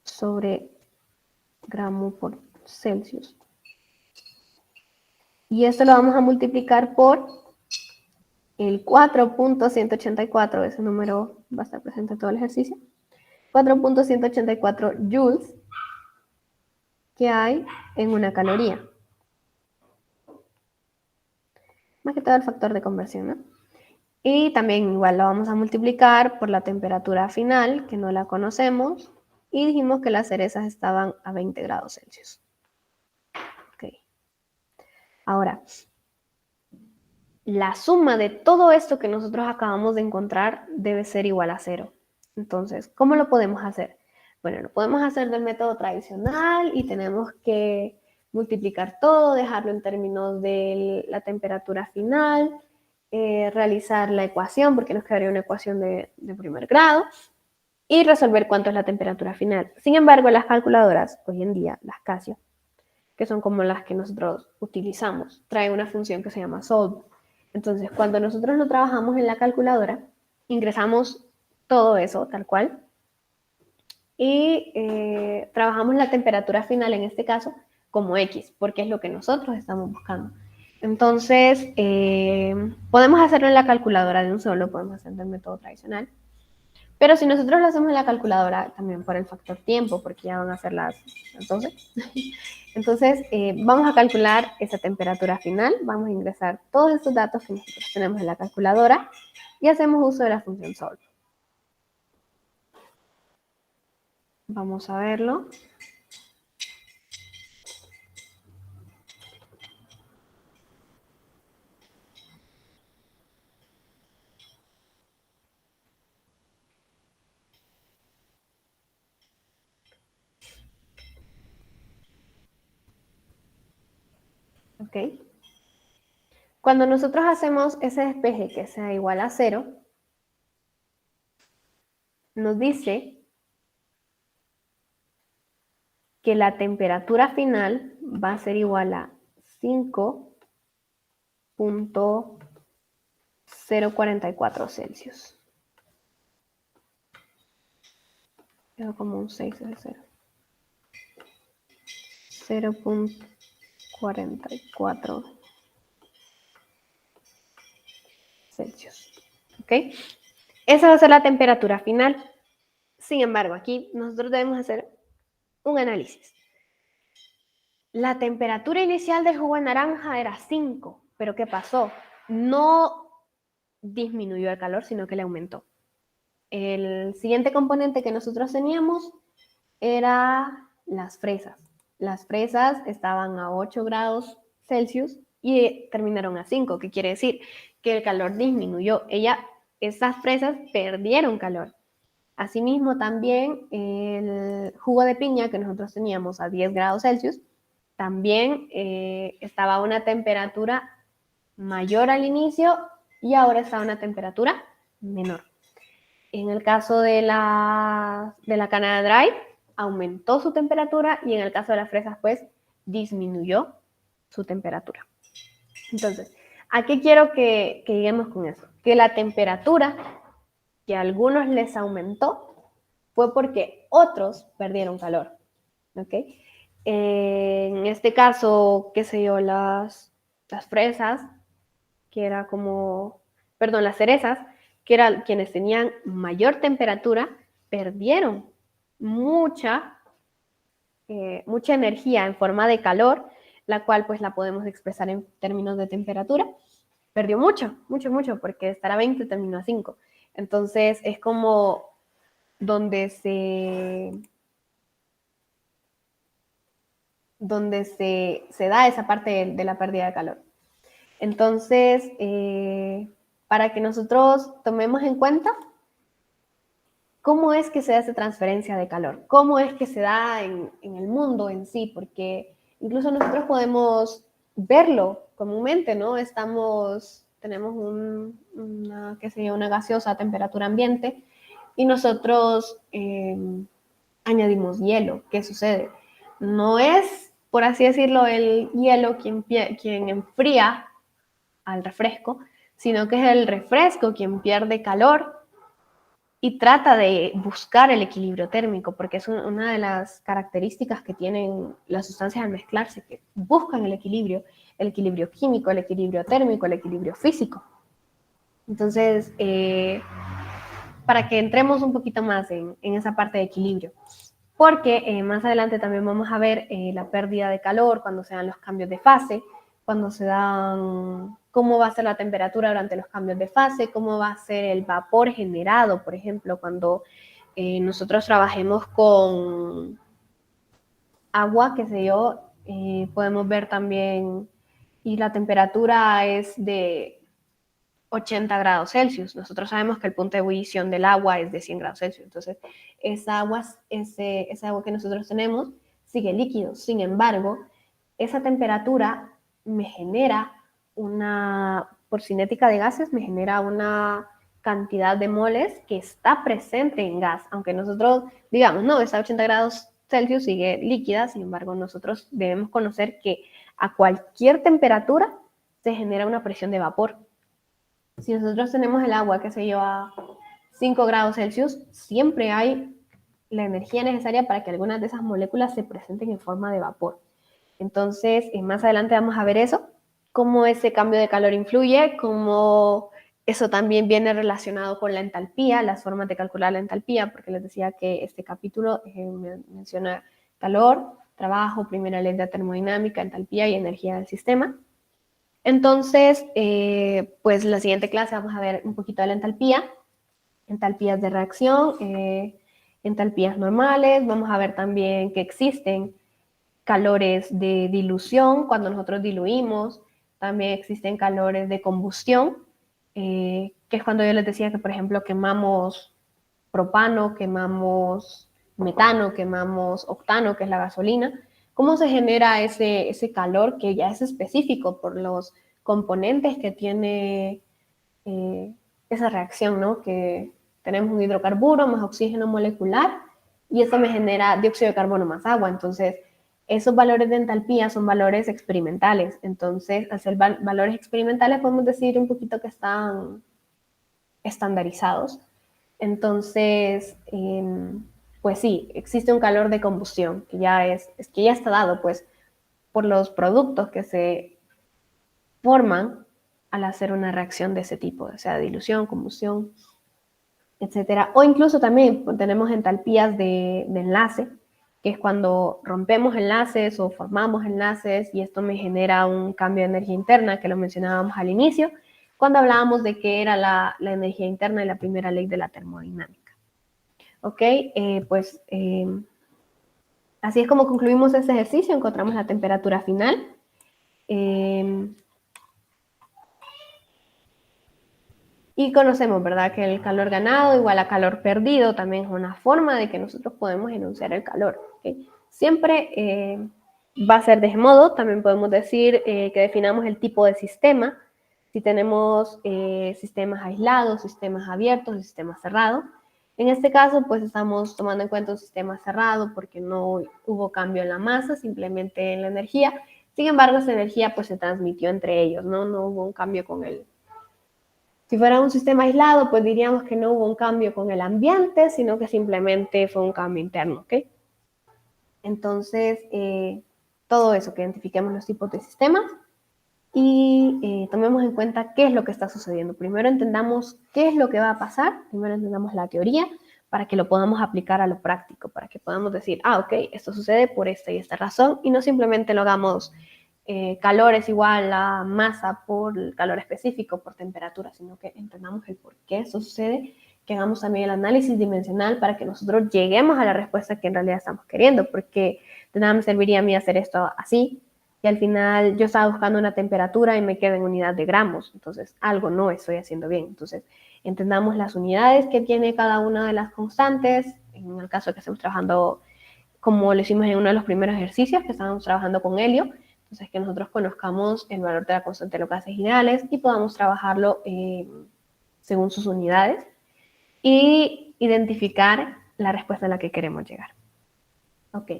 sobre gramo por Celsius. Y esto lo vamos a multiplicar por el 4.184, ese número va a estar presente en todo el ejercicio, 4.184 joules que hay en una caloría. Más que todo el factor de conversión, ¿no? Y también igual lo vamos a multiplicar por la temperatura final, que no la conocemos, y dijimos que las cerezas estaban a 20 grados Celsius. Ok. Ahora, la suma de todo esto que nosotros acabamos de encontrar debe ser igual a 0. Entonces, ¿cómo lo podemos hacer? Bueno, lo podemos hacer del método tradicional y tenemos que multiplicar todo, dejarlo en términos de la temperatura final, realizar la ecuación, porque nos quedaría una ecuación de primer grado, y resolver cuánto es la temperatura final. Sin embargo, las calculadoras, hoy en día, las Casio, que son como las que nosotros utilizamos, traen una función que se llama solve. Entonces, cuando nosotros lo trabajamos en la calculadora, ingresamos todo eso tal cual y trabajamos la temperatura final en este caso como X, porque es lo que nosotros estamos buscando. Entonces, podemos hacerlo en la calculadora de un solo, podemos hacerlo en el método tradicional, Pero si nosotros lo hacemos en la calculadora, también por el factor tiempo, porque ya van a ser las 12. Entonces, vamos a calcular esa temperatura final, vamos a ingresar todos estos datos que nosotros tenemos en la calculadora y hacemos uso de la función solve. Vamos a verlo. ¿Ok? Cuando nosotros hacemos ese despeje que sea igual a 0, nos dice que la temperatura final va a ser igual a 5.044 Celsius. Quedó como un 6 de 0. 0.44 Celsius. ¿Ok? Esa va a ser la temperatura final. Sin embargo, aquí nosotros debemos hacer un análisis. La temperatura inicial del jugo de naranja era 5, pero ¿qué pasó? No disminuyó el calor, sino que le aumentó. El siguiente componente que nosotros teníamos era las fresas. Las fresas estaban a 8 grados Celsius y terminaron a 5. ¿Qué quiere decir? Que el calor disminuyó. Esas fresas perdieron calor. Asimismo, también el jugo de piña que nosotros teníamos a 10 grados Celsius, también estaba a una temperatura mayor al inicio y ahora está a una temperatura menor. En el caso de la Canada Dry, aumentó su temperatura y en el caso de las fresas, pues, disminuyó su temperatura. Entonces, ¿a qué quiero que lleguemos con eso? Que la temperatura que a algunos les aumentó fue porque otros perdieron calor. ¿Ok? En este caso, qué sé yo, las fresas, que era como, perdón, las cerezas, que eran quienes tenían mayor temperatura, perdieron mucha energía en forma de calor, la cual pues la podemos expresar en términos de temperatura. Perdió mucho, mucho, mucho, porque estar a 20 terminó a 5. Entonces es como donde se da esa parte de la pérdida de calor. Entonces, para que nosotros tomemos en cuenta cómo es que se da esa transferencia de calor, cómo es que se da en el mundo en sí, porque incluso nosotros podemos verlo comúnmente, ¿no? Tenemos una gaseosa a temperatura ambiente y nosotros añadimos hielo. ¿Qué sucede? No es, por así decirlo, el hielo quien enfría al refresco, sino que es el refresco quien pierde calor y trata de buscar el equilibrio térmico, porque es una de las características que tienen las sustancias al mezclarse, que buscan el equilibrio químico, el equilibrio térmico, el equilibrio físico. Entonces, para que entremos un poquito más en esa parte de equilibrio, porque más adelante también vamos a ver la pérdida de calor cuando se dan los cambios de fase, cuando se dan cómo va a ser la temperatura durante los cambios de fase, cómo va a ser el vapor generado, por ejemplo, cuando nosotros trabajemos con agua, qué sé yo, podemos ver también, y la temperatura es de 80 grados Celsius. Nosotros sabemos que el punto de ebullición del agua es de 100 grados Celsius. Entonces, esa agua que nosotros tenemos sigue líquido. Sin embargo, esa temperatura me genera por cinética de gases, me genera una cantidad de moles que está presente en gas. Aunque nosotros digamos, no, está a 80 grados Celsius, sigue líquida. Sin embargo, nosotros debemos conocer que a cualquier temperatura se genera una presión de vapor. Si nosotros tenemos el agua, que se lleva a 5 grados Celsius, siempre hay la energía necesaria para que algunas de esas moléculas se presenten en forma de vapor. Entonces, más adelante vamos a ver eso, cómo ese cambio de calor influye, cómo Eso también viene relacionado con la entalpía, las formas de calcular la entalpía, porque les decía que este capítulo menciona calor, trabajo, primera ley de termodinámica, entalpía y energía del sistema. Entonces, pues la siguiente clase vamos a ver un poquito de la entalpía, entalpías de reacción, entalpías normales, vamos a ver también que existen calores de dilución cuando nosotros diluimos, también existen calores de combustión, que es cuando yo les decía que, por ejemplo, quemamos propano, quemamos metano, quemamos octano, que es la gasolina. ¿Cómo se genera ese calor que ya es específico por los componentes que tiene esa reacción, ¿no? Que tenemos un hidrocarburo más oxígeno molecular y eso me genera dióxido de carbono más agua. Entonces, esos valores de entalpía son valores experimentales. Entonces, al ser valores experimentales, podemos decir un poquito que están estandarizados. Entonces, pues sí, existe un calor de combustión que ya está dado, pues, por los productos que se forman al hacer una reacción de ese tipo, o sea, dilución, combustión, etcétera. O incluso también tenemos entalpías de enlace, que es cuando rompemos enlaces o formamos enlaces y esto me genera un cambio de energía interna, que lo mencionábamos al inicio, cuando hablábamos de qué era la energía interna y la primera ley de la termodinámica. Ok, así es como concluimos este ejercicio, encontramos la temperatura final. Y conocemos, ¿verdad?, que el calor ganado igual a calor perdido también es una forma de que nosotros podemos enunciar el calor. ¿Okay? Siempre va a ser de ese modo. También podemos decir que definamos el tipo de sistema, si tenemos sistemas aislados, sistemas abiertos, sistemas cerrados. En este caso, pues estamos tomando en cuenta un sistema cerrado porque no hubo cambio en la masa, simplemente en la energía. Sin embargo, esa energía pues se transmitió entre ellos, ¿no? No hubo un cambio con el. Si fuera un sistema aislado, pues diríamos que no hubo un cambio con el ambiente, sino que simplemente fue un cambio interno, ¿ok? Entonces, todo eso, que identifiquemos los tipos de sistemas y tomemos en cuenta qué es lo que está sucediendo. Primero entendamos qué es lo que va a pasar, primero entendamos la teoría para que lo podamos aplicar a lo práctico, para que podamos decir, ok, esto sucede por esta y esta razón, y no simplemente lo hagamos calor es igual a masa por calor específico, por temperatura, sino que entendamos el por qué eso sucede, que hagamos también el análisis dimensional para que nosotros lleguemos a la respuesta que en realidad estamos queriendo, porque de nada me serviría a mí hacer esto así, y al final yo estaba buscando una temperatura y me quedo en unidad de gramos, entonces algo no estoy haciendo bien. Entonces, entendamos las unidades que tiene cada una de las constantes, en el caso de que estemos trabajando como lo hicimos en uno de los primeros ejercicios, que estábamos trabajando con helio, entonces que nosotros conozcamos el valor de la constante de los gases ideales y podamos trabajarlo según sus unidades y identificar la respuesta a la que queremos llegar. Ok,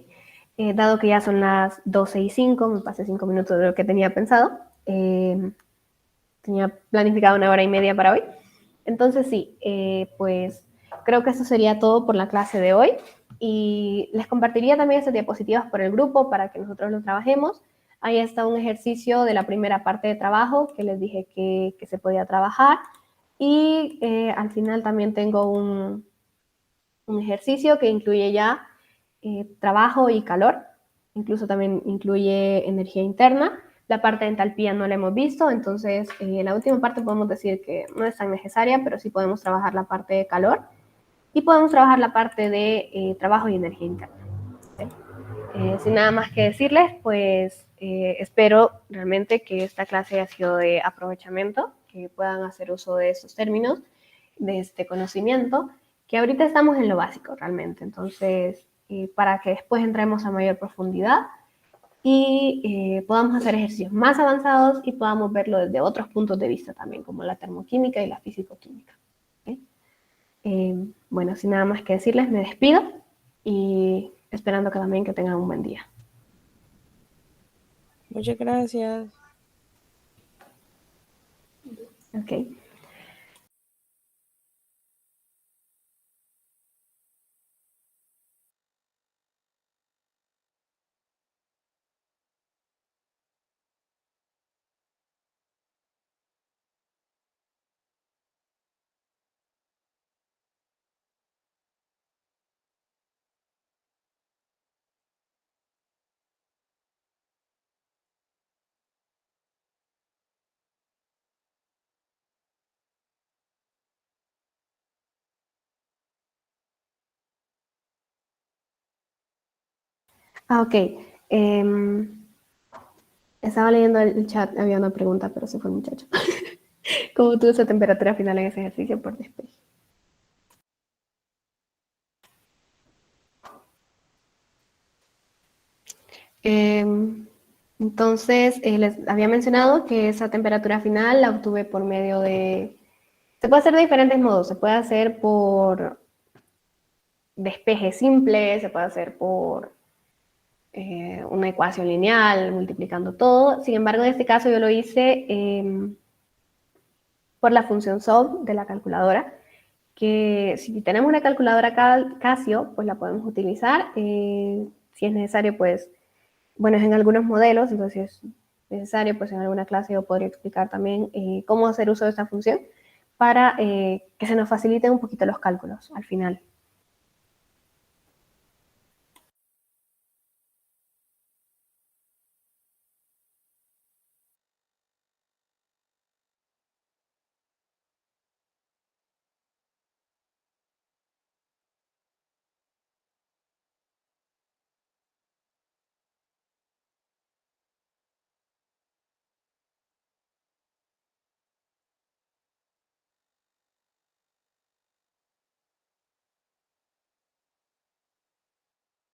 dado que ya son las 12:05, me pasé 5 minutos de lo que tenía pensado, tenía planificado 1 hora y media para hoy, entonces sí, pues creo que eso sería todo por la clase de hoy y les compartiría también esas diapositivas por el grupo para que nosotros lo trabajemos. Ahí está un ejercicio de la primera parte de trabajo que les dije que se podía trabajar y al final también tengo un ejercicio que incluye ya trabajo y calor, incluso también incluye energía interna. La parte de entalpía no la hemos visto, entonces en la última parte podemos decir que no es tan necesaria, pero sí podemos trabajar la parte de calor y podemos trabajar la parte de trabajo y energía interna. ¿Sí? Sin nada más que decirles, pues espero realmente que esta clase haya sido de aprovechamiento, que puedan hacer uso de estos términos, de este conocimiento, que ahorita estamos en lo básico realmente, entonces para que después entremos a mayor profundidad y podamos hacer ejercicios más avanzados y podamos verlo desde otros puntos de vista también, como la termoquímica y la físico-química. ¿Okay? Bueno, sin nada más que decirles, me despido y esperando que también que tengan un buen día. Muchas gracias. Okay. Ok. Estaba leyendo el chat, había una pregunta, pero se fue el muchacho. ¿Cómo tuvo esa temperatura final en ese ejercicio por despeje? Entonces, les había mencionado que esa temperatura final la obtuve por medio de... Se puede hacer de diferentes modos. Se puede hacer por despeje simple, se puede hacer por una ecuación lineal, multiplicando todo. Sin embargo, en este caso yo lo hice por la función solve de la calculadora, que si tenemos una calculadora Casio, pues la podemos utilizar. Si es necesario, pues, bueno, es en algunos modelos, entonces si es necesario, pues en alguna clase yo podría explicar también cómo hacer uso de esta función para que se nos faciliten un poquito los cálculos al final.